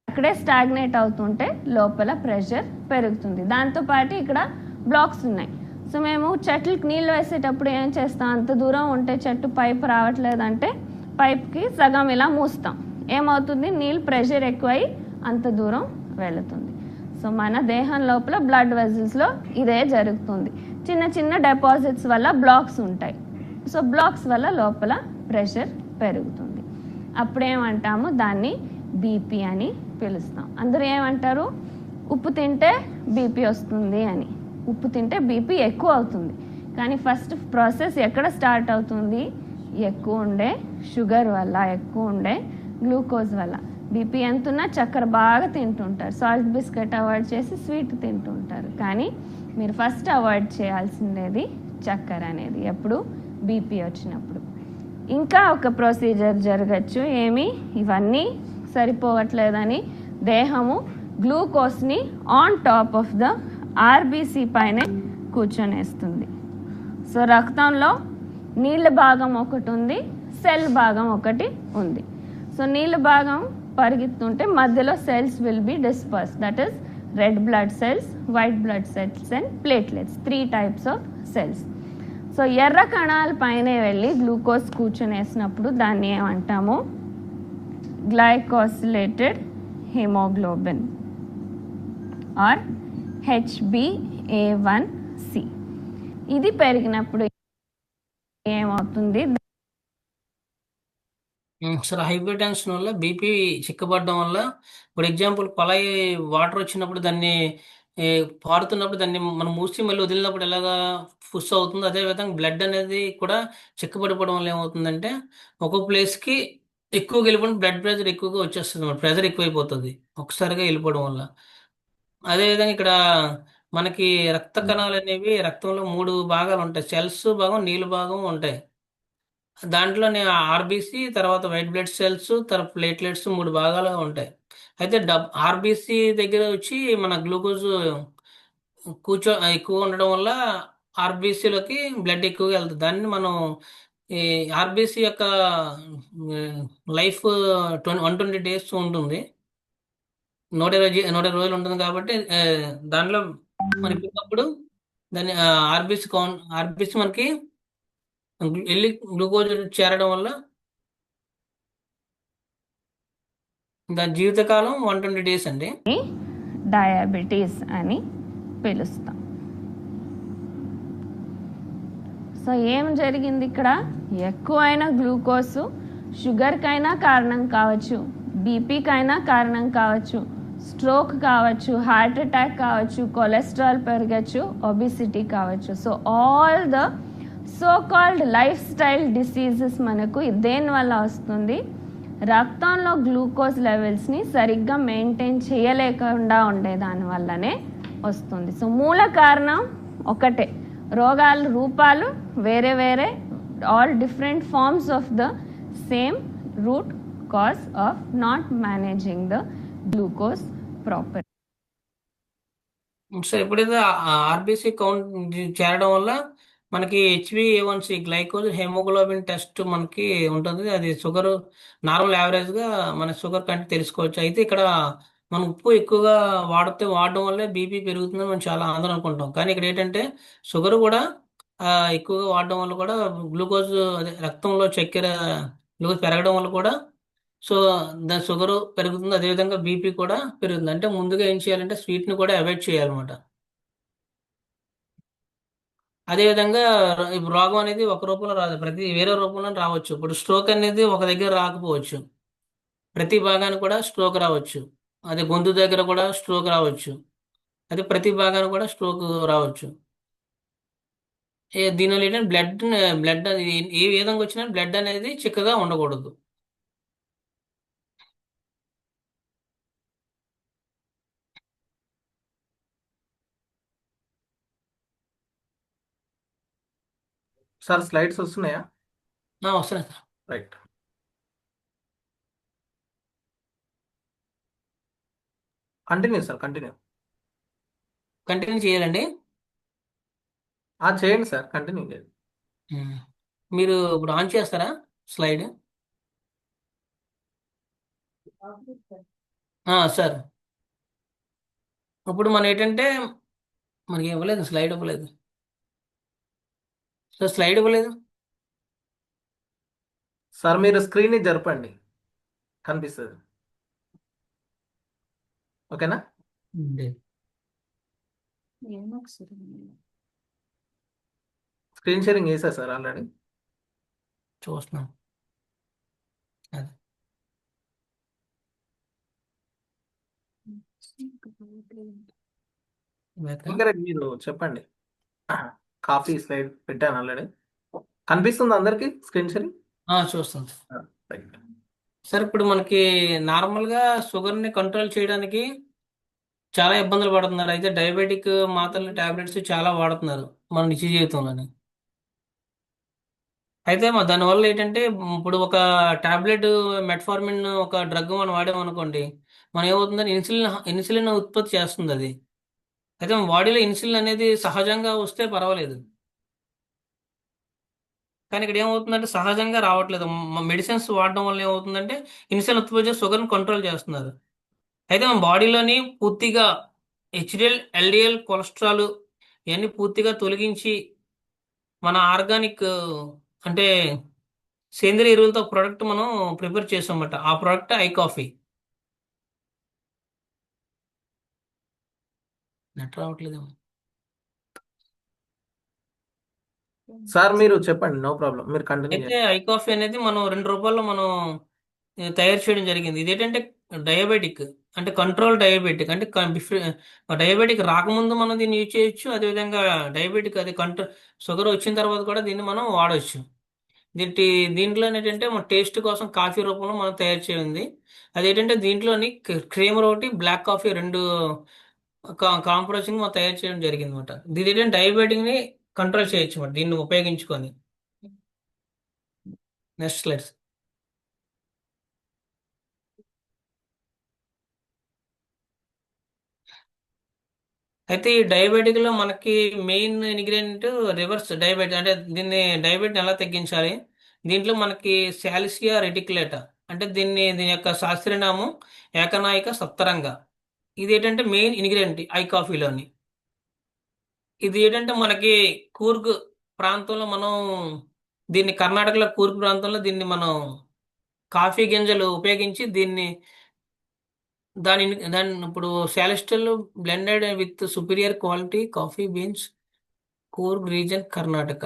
అక్కడే స్టాగ్నేట్ అవుతుంటే లోపల ప్రెషర్ పెరుగుతుంది. దాంతోపాటు ఇక్కడ బ్లాక్స్ ఉన్నాయి. సో మేము చెట్లకు నీళ్ళు వేసేటప్పుడు ఏం చేస్తాం? అంత దూరం ఉంటే చెట్టు పైప్ రావట్లేదంటే పైప్కి సగం ఇలా మూస్తాం. ఏమవుతుంది? నీళ్ళు ప్రెషర్ ఎక్కువై అంత దూరం వెళుతుంది. సో మన దేహం లోపల బ్లడ్ వెజిల్స్లో ఇదే జరుగుతుంది. చిన్న చిన్న డిపాజిట్స్ వల్ల బ్లాక్స్ ఉంటాయి. సో బ్లాక్స్ వల్ల లోపల ప్రెషర్ పెరుగుతుంది. అప్పుడేమంటాము? దాన్ని బీపీ అని పిలుస్తాం. అందరూ ఏమంటారు? ఉప్పు తింటే బీపీ వస్తుంది అని. ఉప్పు తింటే బీపీ ఎక్కువ అవుతుంది. కానీ ఫస్ట్ ప్రాసెస్ ఎక్కడ స్టార్ట్ అవుతుంది? ఎక్కువ ఉండే షుగర్ వల్ల, ఎక్కువ ఉండే గ్లూకోజ్ వల్ల. బీపీ ఎంతున్నా చక్కెర బాగా తింటుంటారు, సాల్ట్ బిస్కెట్ అవాయిడ్ చేసి స్వీట్ తింటుంటారు. కానీ మీరు ఫస్ట్ అవాయిడ్ చేయాల్సిందేది చక్కెర అనేది, ఎప్పుడు బీపీ వచ్చినప్పుడు. ఇంకా ఒక ప్రొసీజర్ జరగచ్చు. ఏమి? ఇవన్నీ సరిపోవట్లేదని దేహము గ్లూకోజ్ని on top of the RBC పైనే కూర్చొనేస్తుంది. సో రక్తంలో నీళ్ళ భాగం ఒకటి ఉంది, సెల్ భాగం ఒకటి ఉంది. సో నీళ్ళ భాగం పరిగెత్తుంటే మధ్యలో cells will be disperse, that is red blood cells, white blood cells and platelets, 3 types of cells. So ఎర్ర కణాల పైనే వెళ్ళి గ్లూకోజ్ కూర్చొనేసినప్పుడు దాన్ని ఏమంటాము? Glycosylated hemoglobin or HbA1c. ఇది పెరిగినప్పుడు ఏమవుతుంది? అసలు హైపర్ టెన్షన్ వల్ల బీపీ చిక్కబడడం వల్ల, ఇప్పుడు ఎగ్జాంపుల్ కొలాయి వాటర్ వచ్చినప్పుడు దాన్ని పారుతున్నప్పుడు దాన్ని మనం మూసి మళ్ళీ వదిలినప్పుడు ఎలాగా పుష్ అవుతుందో, అదేవిధంగా బ్లడ్ అనేది కూడా చిక్కబడిపోవడం వల్ల ఏమవుతుందంటే ఒక ప్లేస్కి ఎక్కువగా వెళ్ళిపోవడం, బ్లడ్ ప్రెషర్ ఎక్కువగా వచ్చేస్తుంది, ప్రెషర్ ఎక్కువైపోతుంది ఒకసారిగా వెళ్ళిపోవడం వల్ల. అదేవిధంగా ఇక్కడ మనకి రక్త కణాలు అనేవి రక్తంలో 3 భాగాలు ఉంటాయి. సెల్స్ భాగం, నీళ్ళు భాగం ఉంటాయి. దాంట్లోనే ఆర్బీసీ, తర్వాత వైట్ బ్లడ్ సెల్స్, తర్వాత ప్లేట్లెట్స్ 3 భాగాలుగా ఉంటాయి. అయితే ఆర్బీసీ దగ్గర వచ్చి మన గ్లూకోజ్ ఎక్కువ ఉండడం వల్ల ఆర్బీసీలోకి బ్లడ్ ఎక్కువగా వెళ్తుంది. దాన్ని మనం ఈ ఆర్బీసీ యొక్క లైఫ్ 120 days ఉంటుంది, 120 రోజులు ఉంటుంది. కాబట్టి దానిలో మనకి ఉన్నప్పుడు దాన్ని ఆర్బీసీ మనకి వెళ్ళి గ్లూకోజ్ చేరడం వల్ల దాని జీవితకాలం 120 డేస్ అండి. డయాబెటీస్ అని పిలుస్తాం. సో ఏం జరిగింది ఇక్కడ? ఎక్కువైన గ్లూకోజ్ షుగర్కైనా కారణం కావచ్చు, బీపీకైనా కారణం కావచ్చు, స్ట్రోక్ కావచ్చు, హార్ట్ అటాక్ కావచ్చు, కొలెస్ట్రాల్ పెరగచ్చు, ఒబిసిటీ కావచ్చు. So all the so called life style diseases మనకు దేనివల్ల వస్తుంది? రక్తంలో గ్లూకోజ్ లెవెల్స్ని సరిగ్గా మెయింటైన్ చేయలేకుండా ఉండే దానివల్లనే వస్తుంది. సో మూల కారణం ఒకటే, రోగాల రూపాలు వేరే వేరే, all different forms of the same root cause of not managing the glucose proper. So ఎప్పుడైతే ఆర్బీసీ కౌంట్ చేరడం వల్ల మనకి HbA1c గ్లైకోజ్ హెమోగ్లోబిన్ టెస్ట్ మనకి ఉంటుంది. అది షుగర్ నార్మల్ యావరేజ్గా మన షుగర్ కంటే తెలుసుకోవచ్చు. అయితే ఇక్కడ మనం ఉప్పు ఎక్కువగా వాడడం వల్లే బీపీ పెరుగుతుందని మనం చాలా అందరం అనుకుంటాం. కానీ ఇక్కడ ఏంటంటే షుగర్ కూడా ఎక్కువగా వాడడం వల్ల కూడా గ్లూకోజ్, అదే రక్తంలో చక్కెర గ్లూకోజ్ పెరగడం వల్ల కూడా సో దాని షుగర్ పెరుగుతుంది. అదేవిధంగా బీపీ కూడా పెరుగుతుంది. అంటే ముందుగా ఏం చేయాలంటే స్వీట్ని కూడా అవాయిడ్ చేయాలన్నమాట. అదేవిధంగా ఇప్పుడు రోగం అనేది ఒక రూపంలో రాదు, వేరే రూపంలో రావచ్చు. ఇప్పుడు స్ట్రోక్ అనేది ఒక దగ్గర రాకపోవచ్చు, ప్రతి భాగానికి కూడా స్ట్రోక్ రావచ్చు. అదే గొంతు దగ్గర కూడా స్ట్రోక్ రావచ్చు, అదే ప్రతి భాగానికి కూడా స్ట్రోక్ రావచ్చు. దీనివల్ల ఏంటంటే బ్లడ్ ఏ విధంగా వచ్చినా బ్లడ్ అనేది చిక్కగా ఉండకూడదు. సార్ స్లైడ్స్ వస్తున్నాయా? వస్తున్నాయి sir. Right. Continue sir, continue. Continue చేయాలండి. చేయండి సార్, కంటిన్యూ చేయండి. మీరు ఇప్పుడు ఆన్ చేస్తారా స్లైడ్? సార్ ఇప్పుడు మనం ఏంటంటే మనకి ఇవ్వలేదు, స్లైడ్ ఇవ్వలేదు సార్, స్లైడ్ ఇవ్వలేదు. సార్ మీరు స్క్రీన్ని జరపండి, కనిపిస్తుంది. ఓకేనా? స్క్రీన్ షేరింగ్ చేశా సార్ ఆల్రెడీ. చూస్తున్నాం. అదే ఇంకా మీరు చెప్పండి. కాఫీ స్లైడ్ పెట్టాను ఆల్రెడీ. కనిపిస్తుంది అందరికి స్క్రీన్ షేరింగ్? చూస్తాం రైట్. సార్. ఇప్పుడు మనకి నార్మల్గా షుగర్ని కంట్రోల్ చేయడానికి చాలా ఇబ్బందులు పడుతున్నారు. అయితే డయాబెటిక్ మాత్రలు, టాబ్లెట్స్ చాలా వాడుతున్నారు మన నిత్య జీవితంలోని. అయితే దానివల్ల ఏంటంటే ఇప్పుడు ఒక టాబ్లెట్ మెట్ఫార్మిన్ ఒక డ్రగ్ మనం వాడామనుకోండి, మనం ఏమవుతుందని ఇన్సులిన్ ఉత్పత్తి చేస్తుంది అది. అయితే మన బాడీలో ఇన్సులిన్ అనేది సహజంగా వస్తే పర్వాలేదు, కానీ ఇక్కడ ఏమవుతుందంటే సహజంగా రావట్లేదు. మెడిసిన్స్ వాడడం వల్ల ఏమవుతుందంటే ఇన్సులిన్ ఉత్పత్తి చేసి షుగర్ని కంట్రోల్ చేస్తున్నారు. అయితే మన బాడీలోని పూర్తిగా HDL, LDL, కొలెస్ట్రాల్ ఇవన్నీ పూర్తిగా తొలగించి మన ఆర్గానిక్ అంటే సేంద్రియ ఎరువులతో ప్రోడక్ట్ మనం ప్రిపేర్ చేసామన్నమాట. ఆ ప్రోడక్ట్ ఐ కాఫీ. నెట్ రావట్లేదేమో సార్ మీరు చెప్పండి, నో ప్రాబ్లం, మీరు కంటిన్యూ అయితే చేయండి. ఐ కాఫీ అనేది మనం 2 రూపాయల్లో మనం తయారు చేయడం జరిగింది. ఇది ఏంటంటే డయాబెటిక్ అంటే కంట్రోల్ డయాబెటిక్ అంటే డయాబెటిక్ రాకముందు మనం దీన్ని యూజ్ చేయొచ్చు. అదేవిధంగా డయాబెటిక్ అది షుగర్ వచ్చిన తర్వాత కూడా దీన్ని మనం వాడవచ్చు. దీంట్లో ఏంటంటే మన టేస్ట్ కోసం కాఫీ రూపంలో మనం తయారు చేయింది. అదేంటంటే దీంట్లోని క్రీమ్ ఒకటి, బ్లాక్ కాఫీ 2 కాంప్రమైజింగ్ మనం తయారు చేయడం జరిగింది అనమాట. దీని ఏంటంటే డయాబెటిక్ని కంట్రోల్ చేయొచ్చు అన్నమాట దీన్ని ఉపయోగించుకొని. Next slides. అయితే ఈ డయాబెటిక్ లో మనకి మెయిన్ ఇంగ్రీడియంట్ రివర్స్ డయాబెటిక్. అంటే దీన్ని డయాబెటిక్ ఎలా తగ్గించాలి? దీంట్లో మనకి సాలిసియా రెటిక్యులేటా అంటే దీని యొక్క శాస్త్రీయ నామం ఏకనాయిక సప్తరంగ. ఇది ఏంటంటే మెయిన్ ఇంగ్రీడియంట్ ఐ కాఫీలోని. ఇది ఏంటంటే మనకి కూర్గ్ ప్రాంతంలో దీన్ని కర్ణాటకలో కూర్గ్ ప్రాంతంలో దీన్ని మనం కాఫీ గింజలు ఉపయోగించి దీన్ని దాని ఇప్పుడు శాలిస్టల్ blended with superior quality coffee beans Coorg region Karnataka.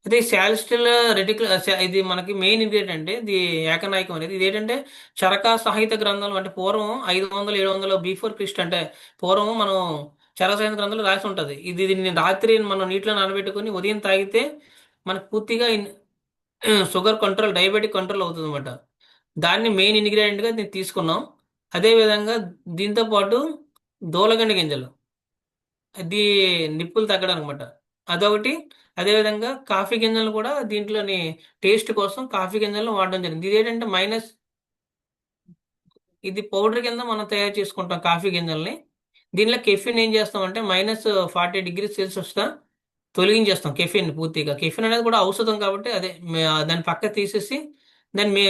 అయితే శాలిస్టల్ రెటిక్యుల ఇది మనకి మెయిన్ ఇంగ్రీడియంట్ అండి. ఇది ఏకనాయకం అనేది ఇది ఏంటంటే చరక సాహిత్య గ్రంథాలు అంటే పూర్వం 500-700 బిఫోర్ క్రిస్ట్ అంటే పూర్వం మనం చరక సాహిత్య గ్రంథాలు రాసి ఉంటుంది. దీన్ని రాత్రి మనం నీటిలో నానబెట్టుకుని ఉదయం తాగితే మనకు పూర్తిగా షుగర్ కంట్రోల్ డయాబెటిక్ కంట్రోల్ అవుతుంది అనమాట. దాన్ని మెయిన్ ఇంగ్రీడియంట్గా దీన్ని తీసుకున్నాం. అదేవిధంగా దీంతో పాటు దూలగండి గింజలు, అది నిప్పులు తగ్గడం అనమాట, అదొకటి. అదేవిధంగా కాఫీ గింజలు కూడా దీంట్లోని టేస్ట్ కోసం కాఫీ గింజలను వాడడం జరిగింది. ఇది ఏంటంటే ఇది పౌడర్ కింద మనం తయారు చేసుకుంటాం కాఫీ గింజల్ని. దీనిలో కెఫిన్ ఏం చేస్తామంటే -40°C తొలగించేస్తాం కెఫిన్ పూర్తిగా. కెఫిన్ అనేది కూడా ఔషధం కాబట్టి దాన్ని పక్క తీసేసి దాన్ని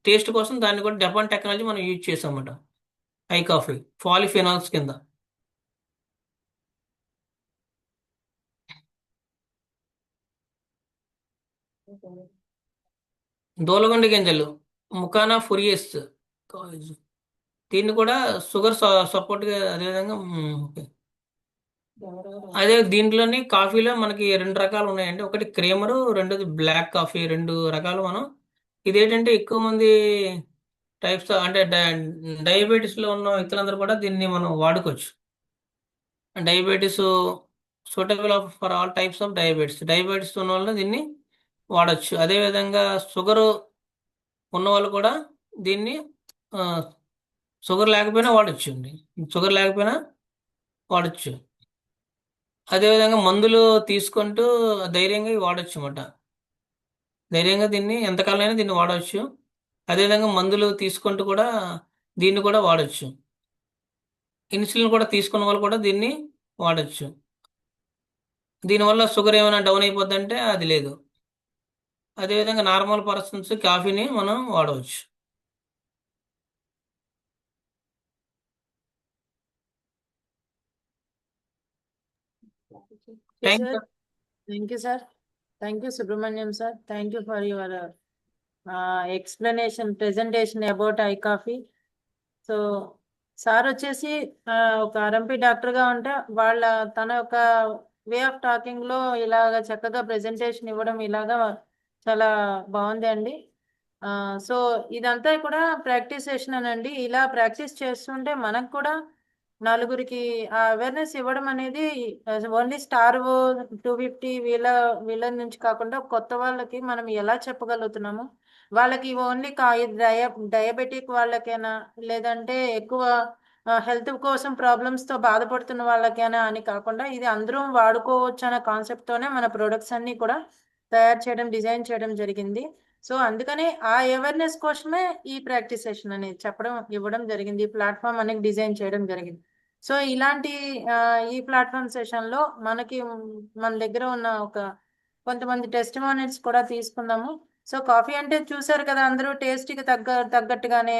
టేస్ట్ కోసం దాన్ని కూడా జపాన్ టెక్నాలజీ మనం యూజ్ చేసాం అన్నమాట. ఐ కాఫీ పాలిఫినాల్స్ కింద. దూలగొండ గింజలు ముకానా ఫురియస్, దీన్ని కూడా షుగర్ సపోర్ట్గా. అదేవిధంగా ఓకే. అదే దీంట్లోని కాఫీలో మనకి 2 రకాలు ఉన్నాయండి. ఒకటి క్రీమరు, రెండోది బ్లాక్ కాఫీ. 2 రకాలు మనం. ఇదేంటంటే ఎక్కువ మంది టైప్స్ అంటే డయాబెటీస్లో ఉన్న వ్యక్తులందరూ కూడా దీన్ని మనం వాడుకోవచ్చు. Diabetes suitable for all types of diabetes ఉన్న వాళ్ళు దీన్ని వాడచ్చు. అదేవిధంగా షుగరు ఉన్న వాళ్ళు కూడా దీన్ని షుగర్ లేకపోయినా వాడచ్చు అండి. షుగర్ లేకపోయినా వాడచ్చు. అదేవిధంగా మందులు తీసుకుంటూ ధైర్యంగా వాడచ్చు అన్నమాట. ధైర్యంగా దీన్ని ఎంతకాలమైనా దీన్ని వాడవచ్చు. అదేవిధంగా మందులు తీసుకుంటూ కూడా దీన్ని కూడా వాడచ్చు. ఇన్సులిన్ కూడా తీసుకున్న వాళ్ళు కూడా దీన్ని వాడచ్చు. దీనివల్ల షుగర్ ఏమైనా డౌన్ అయిపోద్దంటే అది లేదు. అదేవిధంగా నార్మల్ పర్సన్స్ కాఫీని మనం వాడవచ్చు. Thank you. Thank you, sir. Thank you, Subramaniam, sir. Thank you for your explanation, presentation about eye coffee. So sir వచ్చేసి ఒక ఆర్ఎంపీ డాక్టర్గా ఉంటే తన యొక్క వే ఆఫ్ టాకింగ్లో ఇలాగ చక్కగా ప్రెజెంటేషన్ ఇవ్వడం ఇలాగా చాలా బాగుంది అండి. సో ఇదంతా కూడా ప్రాక్టీస్ సెషన్ అండి. ఇలా ప్రాక్టీస్ చేస్తుంటే మనకు కూడా నలుగురికి ఆ అవేర్నెస్ ఇవ్వడం అనేది ఓన్లీ స్టార్ 250 వీళ్ళ నుంచి కాకుండా కొత్త వాళ్ళకి మనం ఎలా చెప్పగలుగుతున్నాము, వాళ్ళకి ఓన్లీ డయాబెటిక్ వాళ్ళకైనా లేదంటే ఎక్కువ హెల్త్ కోసం ప్రాబ్లమ్స్తో బాధపడుతున్న వాళ్ళకైనా అని కాకుండా ఇది అందరూ వాడుకోవచ్చు అనే కాన్సెప్ట్తోనే మన ప్రొడక్ట్స్ అన్నీ కూడా తయారు చేయడం డిజైన్ చేయడం జరిగింది. సో అందుకని ఆ అవేర్నెస్ కోసమే ఈ ప్రాక్టీస్ సెషన్ అనేది ఇవ్వడం జరిగింది. ఈ ప్లాట్ఫామ్ అనేది డిజైన్ చేయడం జరిగింది. సో ఇలాంటి ఈ ప్లాట్ఫామ్ సెషన్లో మన దగ్గర ఉన్న కొంతమంది టెస్టిమోనియల్స్ కూడా తీసుకుందాము. సో కాఫీ అంటే చూసారు కదా, అందరూ టేస్ట్కి తగ్గట్టుగానే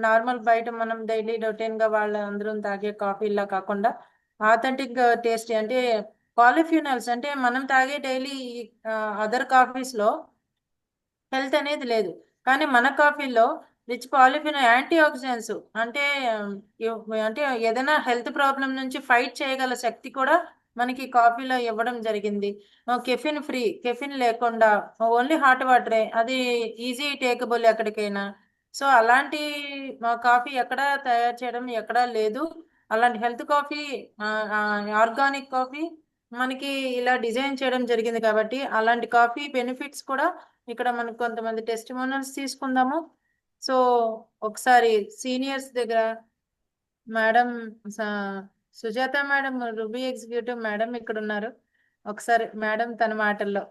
నార్మల్ బయట మనం డైలీ రొటీన్గా అందరూ తాగే కాఫీలా కాకుండా ఆథెంటిక్ టేస్ట్ అంటే పాలిఫినాల్స్ అంటే మనం తాగే డైలీ అదర్ కాఫీస్లో హెల్త్ అనేది లేదు, కానీ మన కాఫీలో రిచ్ పాలిఫినాల్ యాంటీ ఆక్సిడెంట్స్ అంటే ఏదైనా హెల్త్ ప్రాబ్లం నుంచి ఫైట్ చేయగల శక్తి కూడా మనకి కాఫీలో ఇవ్వడం జరిగింది. కెఫిన్ లేకుండా ఓన్లీ హాట్ వాటరే, అది ఈజీ టేకబుల్ ఎక్కడికైనా. సో అలాంటి కాఫీ ఎక్కడా తయారు చేయడం ఎక్కడా లేదు. అలాంటి హెల్త్ కాఫీ, ఆర్గానిక్ కాఫీ మనకి ఇలా డిజైన్ చేయడం జరిగింది. కాబట్టి అలాంటి కాఫీ బెనిఫిట్స్ కూడా ఇక్కడ మనకు కొంతమంది టెస్టిమోనియల్స్ తీసుకుందాము. సో ఒకసారి సీనియర్స్ దగ్గర madam Sujatha madam, Ruby executive madam ఇక్కడ ఉన్నారు. ఒకసారి మేడం తన మాటల్లో.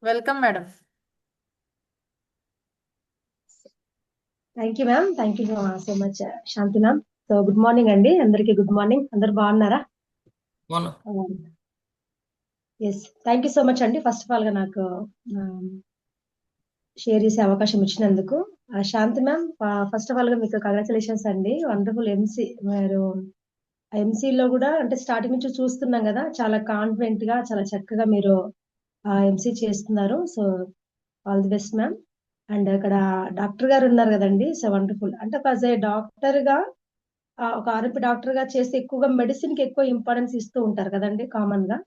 Welcome madam. Thank you ma'am. Thank you so much Shanti ma'am. So good morning అండి అందరికి. Good morning. అందరు బాగున్నారా? Yes, thank you so much అండి. ఫస్ట్ ఆఫ్ ఆల్ గా నాకు షేర్ చేసే అవకాశం ఇచ్చినందుకు. Shanti ma'am, first of all గా మీకు కంగ్రాచులేషన్స్ అండి. Wonderful MC. మీరు ఎంసీలో కూడా అంటే స్టార్టింగ్ నుంచి చూస్తున్నాం కదా, చాలా కాన్ఫిడెంట్ గా చాలా చక్కగా మీరు ఎంసీ చేస్తున్నారు. So all the best ma'am. And అక్కడ డాక్టర్ గారు ఉన్నారు కదండి. So wonderful. అంటే ఒక యాజ్ ఏ డాక్టర్ గా ఒక ఆర్ఎంపీ డాక్టర్ గా చేస్తే ఎక్కువగా మెడిసిన్ కి ఎక్కువ ఇంపార్టెన్స్ ఇస్తూ ఉంటారు కదండి కామన్ గా.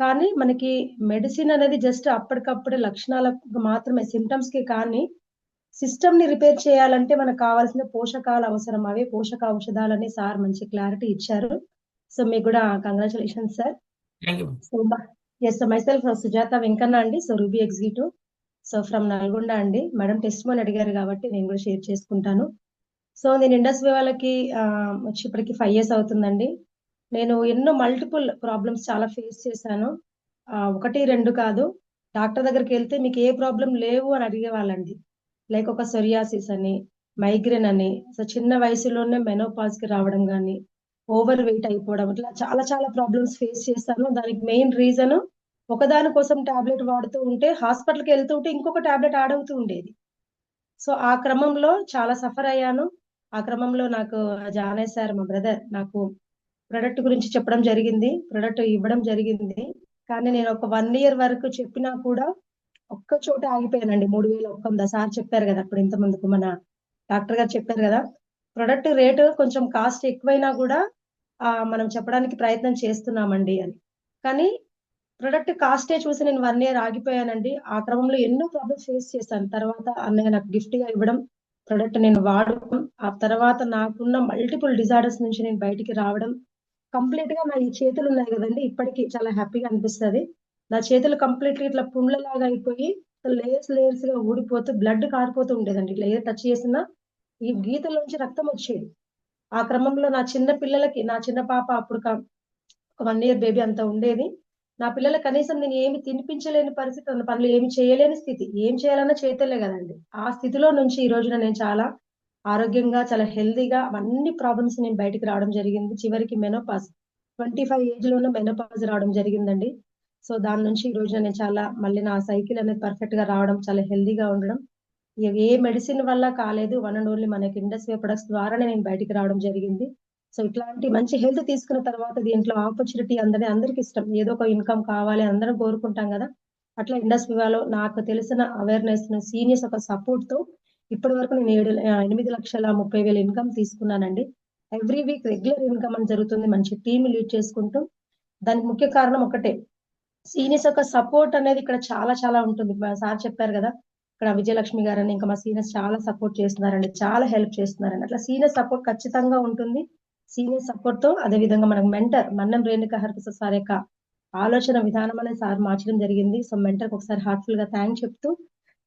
కానీ మనకి మెడిసిన్ అనేది జస్ట్ అప్పటికప్పుడే లక్షణాలకు మాత్రమే, సిమ్టమ్స్ కి కానీ సిస్టమ్ ని రిపేర్ చేయాలంటే మనకు కావాల్సిన పోషకాలు అవసరం. అవే పోషక ఔషధాలని సార్ మంచి క్లారిటీ ఇచ్చారు. సో మీకు కూడా congratulations sir. Thank you. So yes myself Sujatha Venkanna అండి. So ruby executive. So from Nalgonda అండి. మేడం టెస్ట్ మోన్ అడిగారు కాబట్టి నేను కూడా షేర్ చేసుకుంటాను. సో నేను ఇండస్ట్రీ వాళ్ళకి వచ్చి ఇప్పటికి 5 years అవుతుందండి. నేను ఎన్నో మల్టిపుల్ ప్రాబ్లమ్స్ చాలా ఫేస్ చేశాను. 1, 2 కాదు. డాక్టర్ దగ్గరికి వెళ్తే మీకు ఏ ప్రాబ్లం లేవు అని అడిగేవాళ్ళండి. లైక్ ఒక సొరియాసిస్ అని, మైగ్రేన్ అని, సో చిన్న వయసులోనే మెనోపాజ్ కి రావడం కానీ, ఓవర్ వెయిట్ అయిపోవడం, ఇట్లా చాలా చాలా ప్రాబ్లమ్స్ ఫేస్ చేశాను. దానికి మెయిన్ రీజన్ ఒకదాని కోసం టాబ్లెట్ వాడుతూ ఉంటే హాస్పిటల్కి వెళ్తూ ఉంటే ఇంకొక టాబ్లెట్ యాడ్ అవుతూ ఉండేది. సో ఆ క్రమంలో చాలా సఫర్ అయ్యాను. ఆ క్రమంలో నాకు జానయ్య సార్ మా బ్రదర్ నాకు ప్రొడక్ట్ గురించి చెప్పడం జరిగింది. ప్రొడక్ట్ ఇవ్వడం జరిగింది. కానీ నేను ఒక 1 year వరకు చెప్పినా కూడా ఒక్క చోట ఆగిపోయానండి. 3,000 సార్ చెప్పారు కదా అప్పుడు ఇంత ముందుకు మన డాక్టర్ గారు చెప్పారు కదా, ప్రొడక్ట్ రేటు కొంచెం కాస్ట్ ఎక్కువైనా కూడా మనం చెప్పడానికి ప్రయత్నం చేస్తున్నామండి అని. కానీ ప్రొడక్ట్ కాస్టే చూసి నేను 1 year ఆగిపోయానండి. ఆ క్రమంలో ఎన్నో ప్రాబ్లమ్స్ ఫేస్ చేశాను. తర్వాత అన్నయ్య నాకు గిఫ్ట్ గా ఇవ్వడం, ప్రొడక్ట్ నేను వాడడం, ఆ తర్వాత నాకున్న మల్టిపుల్ డిజార్డర్స్ నుంచి నేను బయటికి రావడం, కంప్లీట్ గా నా ఈ చేతులు ఉన్నాయి కదండి, ఇప్పటికీ చాలా హ్యాపీగా అనిపిస్తుంది. నా చేతులు కంప్లీట్ గా ఇట్లా పుండ్లలాగా అయిపోయి లేయర్స్ లేయర్స్ గా ఊడిపోతూ బ్లడ్ కారిపోతూ ఉండేదండి. ఇట్లా ఏదో టచ్ చేసినా ఈ గీతల్లోంచి రక్తం వచ్చేది. ఆ క్రమంలో నా చిన్న పిల్లలకి, నా చిన్న పాప అప్పుడు ఒక 1 year బేబీ అంత ఉండేది. నా పిల్లలకు కనీసం నేను ఏమి తినిపించలేని పరిస్థితి, ఉన్న పనులు ఏమి చేయలేని స్థితి, ఏం చేయాలన్నా చేతలే కదండి. ఆ స్థితిలో నుంచి ఈ రోజున నేను చాలా ఆరోగ్యంగా, చాలా హెల్దీగా అన్ని ప్రాబ్లమ్స్ నేను బయటికి రావడం జరిగింది. చివరికి మెనోపాజ్ 25 ఏజ్ లోనే మెనోపాజ్ రావడం జరిగిందండి. సో దాని నుంచి ఈ రోజున నేను చాలా మళ్ళీ నా సైకిల్ అనేది పర్ఫెక్ట్ గా రావడం, చాలా హెల్దీగా ఉండడం, ఏ మెడిసిన్ వల్ల కాలేదు, వన్ అండ్ ఓన్లీ మనకి ఇండస్ట్రీ ప్రొడక్ట్స్ ద్వారానే నేను బయటికి రావడం జరిగింది. సో ఇట్లాంటి మంచి హెల్త్ తీసుకున్న తర్వాత దీంట్లో ఆపర్చునిటీ అందరికి ఇష్టం, ఏదో ఒక ఇన్కమ్ కావాలి అందరం కోరుకుంటాం కదా. అట్లా ఇండస్ట్రీ వాళ్ళు నాకు తెలిసిన అవేర్నెస్ సీనియర్స్ ఒక సపోర్ట్ తో ఇప్పటి వరకు నేను 8,30,30,000 ఇన్కమ్ తీసుకున్నానండి. ఎవ్రీ వీక్ రెగ్యులర్ ఇన్కమ్ అని జరుగుతుంది. మంచి టీమ్ లీడ్ చేసుకుంటూ. దానికి ముఖ్య కారణం ఒకటే, సీనియర్స్ యొక్క సపోర్ట్ అనేది ఇక్కడ చాలా చాలా ఉంటుంది. మా సార్ చెప్పారు కదా, ఇక్కడ విజయలక్ష్మి గారని ఇంకా మా సీనియర్స్ చాలా సపోర్ట్ చేస్తున్నారండి, చాలా హెల్ప్ చేస్తున్నారండి. అట్లా సీనియర్ సపోర్ట్ ఖచ్చితంగా ఉంటుంది. సీనియర్ సపోర్ట్ తో అదే విధంగా మనకు మెంటర్ మన్నం రేణుక హరిప్రసాద్ సార్ యొక్క ఆలోచన విధానం అనేది సార్ మార్చడం జరిగింది. సో మెంటర్ కి ఒకసారి హార్ట్ఫుల్ గా థ్యాంక్స్ చెప్తూ,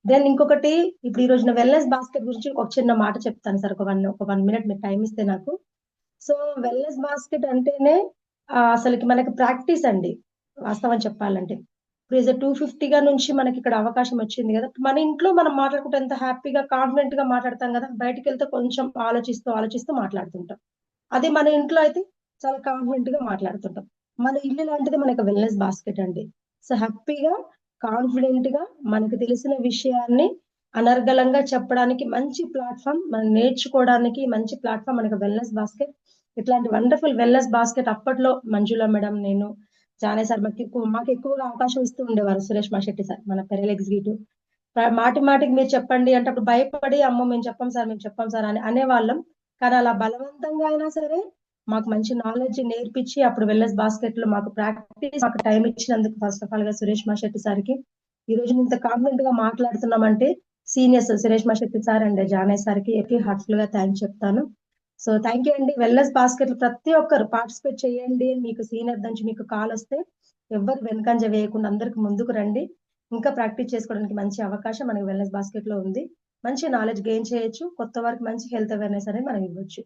దెన్ ఇంకొకటి ఇప్పుడు ఈ రోజున వెల్నెస్ బాస్కెట్ గురించి ఒక చిన్న మాట చెప్తాను సార్. ఒక 1 minute మీకు టైం ఇస్తే నాకు. సో వెల్నెస్ బాస్కెట్ అంటేనే అసలుకి మనకి ప్రాక్టీస్ అండి, వాస్తవం చెప్పాలంటే. ఇప్పుడు 250 గా నుంచి మనకి ఇక్కడ అవకాశం వచ్చింది కదా, మన ఇంట్లో మనం మాట్లాడుకుంటే ఎంత హ్యాపీగా కాన్ఫిడెంట్ గా మాట్లాడతాం కదా, బయటకు వెళ్తే కొంచెం ఆలోచిస్తూ మాట్లాడుతుంటాం. అదే మన ఇంట్లో అయితే చాలా కాన్ఫిడెంట్ గా మాట్లాడుతుంటాం. మన ఇల్లు లాంటిది మనకి వెల్నెస్ బాస్కెట్ అండి. సో హ్యాపీగా, కాన్ఫిడెంట్ గా మనకు తెలిసిన విషయాన్ని అనర్గళంగా చెప్పడానికి మంచి ప్లాట్ఫామ్, మనం నేర్చుకోవడానికి మంచి ప్లాట్ఫామ్ మనకి వెల్నెస్ బాస్కెట్. ఇట్లాంటి వండర్ఫుల్ వెల్నెస్ బాస్కెట్ అప్పట్లో మంజుల మేడం, నేను, జానే సార్ మాకు ఎక్కువగా అవకాశం ఇస్తూ ఉండేవారు. సురేష్ మాషెట్టి సార్ మన పెరల్ ఎగ్జిక్యూటివ్. మాటి మాటికి మీరు చెప్పండి అంటే అప్పుడు భయపడి అమ్మో మేము చెప్పాం సార్ అని అనేవాళ్ళం. కానీ అలా బలవంతంగా అయినా సరే మాకు మంచి నాలెడ్జ్ నేర్పించి అప్పుడు వెల్నెస్ బాస్కెట్ లో మాకు ప్రాక్టీస్, మాకు టైం ఇచ్చినందుకు ఫస్ట్ ఆఫ్ ఆల్ గా సురేష్ మాషెట్టి సార్కి, ఈ రోజు ఇంత కాన్ఫిడెంట్ గా మాట్లాడుతున్నామంటే seniors Suresh Mashetti sir and Jane సార్కి ఎప్పి హార్ట్ఫుల్ గా థ్యాంక్స్ చెప్తాను. సో థ్యాంక్ యూ అండి. వెల్నెస్ బాస్కెట్ ప్రతి ఒక్కరు పార్టిసిపేట్ చేయండి. మీకు సీనియర్ నుంచి మీకు కాల్ వస్తే ఎవరు వెనకంజ వేయకుండా అందరికి ముందుకు రండి. ఇంకా ప్రాక్టీస్ చేసుకోవడానికి మంచి అవకాశం మనకి వెల్నెస్ బాస్కెట్ లో ఉంది. మంచి నాలెడ్జ్ గెయిన్ చేయొచ్చు, కొత్త వారికి మంచి హెల్త్ అవేర్నెస్ అనేది మనం ఇవ్వచ్చు.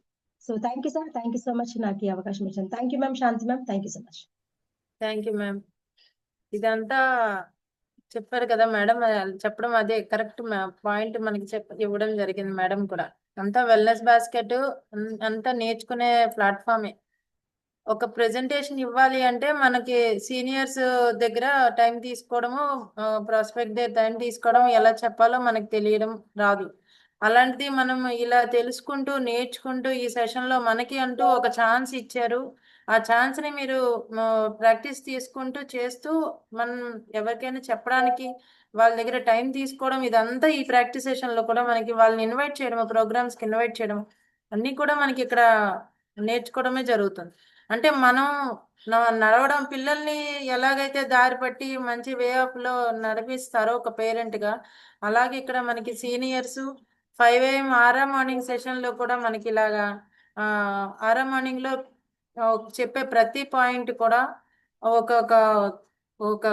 So thank you sir, thank you so much నాకు ఈ అవకాశం ఇచ్చాను. Thank you ma'am, Shanti ma'am, thank you so much. Thank you ma'am. ఇదంతా చెప్పారు కదా మేడం, చెప్పడం అదే కరెక్ట్ పాయింట్ మనకి ఇవ్వడం జరిగింది మేడం కూడా. అంతా వెల్నెస్ బాస్కెట్ అంతా నేర్చుకునే ప్లాట్ఫామే. ఒక ప్రెజెంటేషన్ ఇవ్వాలి అంటే మనకి సీనియర్స్ దగ్గర టైం తీసుకోవడము, ప్రాస్పెక్ట్ దగ్గర టైం తీసుకోవడం, ఎలా చెప్పాలో మనకి తెలియడం రాదు. అలాంటిది మనం ఇలా తెలుసుకుంటూ నేర్చుకుంటూ ఈ సెషన్లో మనకి అంటూ ఒక ఛాన్స్ ఇచ్చారు. ఆ ఛాన్స్ ని మీరు ప్రాక్టీస్ తీసుకుంటూ చేస్తూ మనం ఎవరికైనా చెప్పడానికి వాళ్ళ దగ్గర టైం తీసుకోవడం, ఇదంతా ఈ ప్రాక్టీస్ సెషన్లో కూడా మనకి వాళ్ళని ఇన్వైట్ చేయడం, ప్రోగ్రామ్స్కి ఇన్వైట్ చేయడం అన్నీ కూడా మనకి ఇక్కడ నేర్చుకోవడమే జరుగుతుంది. అంటే మనం నడవడం, పిల్లల్ని ఎలాగైతే దారి పట్టి మంచి వే ఆఫ్లో నడిపిస్తారో ఒక పేరెంట్గా, అలాగే ఇక్కడ మనకి సీనియర్స్ 5 AM ఆరా మార్నింగ్ సెషన్లో కూడా మనకి ఇలాగా ఆరా మార్నింగ్లో చెప్పే ప్రతి పాయింట్ కూడా ఒక ఒక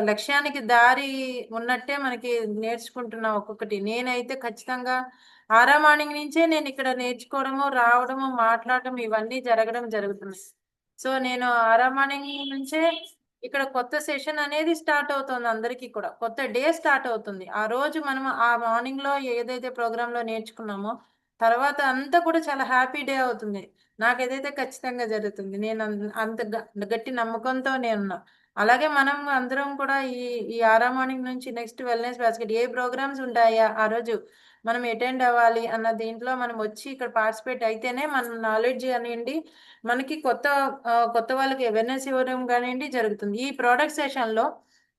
లక్ష్యానికి దారి ఉన్నట్టే మనకి నేర్చుకుంటున్నాం ఒక్కొక్కటి. నేనైతే ఖచ్చితంగా ఆరా మార్నింగ్ నుంచే నేను ఇక్కడ నేర్చుకోవడము, రావడము, మాట్లాడడం ఇవన్నీ జరుగుతుంది. సో నేను ఆరా మార్నింగ్ నుంచే ఇక్కడ కొత్త సెషన్ అనేది స్టార్ట్ అవుతుంది. అందరికీ కూడా కొత్త డే స్టార్ట్ అవుతుంది. ఆ రోజు మనం ఆ మార్నింగ్ లో ఏదైతే ప్రోగ్రామ్ లో నేర్చుకున్నామో తర్వాత అంతా కూడా చాలా హ్యాపీ డే అవుతుంది. నాకేదైతే ఖచ్చితంగా జరుగుతుంది. నేను అంత గట్టి నమ్మకంతో నేనున్నా. అలాగే మనం అందరం కూడా ఈ ఆరా మార్నింగ్ నుంచి నెక్స్ట్ వెల్నెస్ బాస్కెట్ ఏ ప్రోగ్రామ్స్ ఉంటాయా ఆ రోజు మనం అటెండ్ అవ్వాలి అన్న దీంట్లో మనం వచ్చి ఇక్కడ పార్టిసిపేట్ అయితేనే మన నాలెడ్జ్ కానివ్వండి, మనకి కొత్త వాళ్ళకి అవేర్నెస్ ఇవ్వడం కానివ్వండి జరుగుతుంది. ఈ ప్రోడక్ట్ సెషన్లో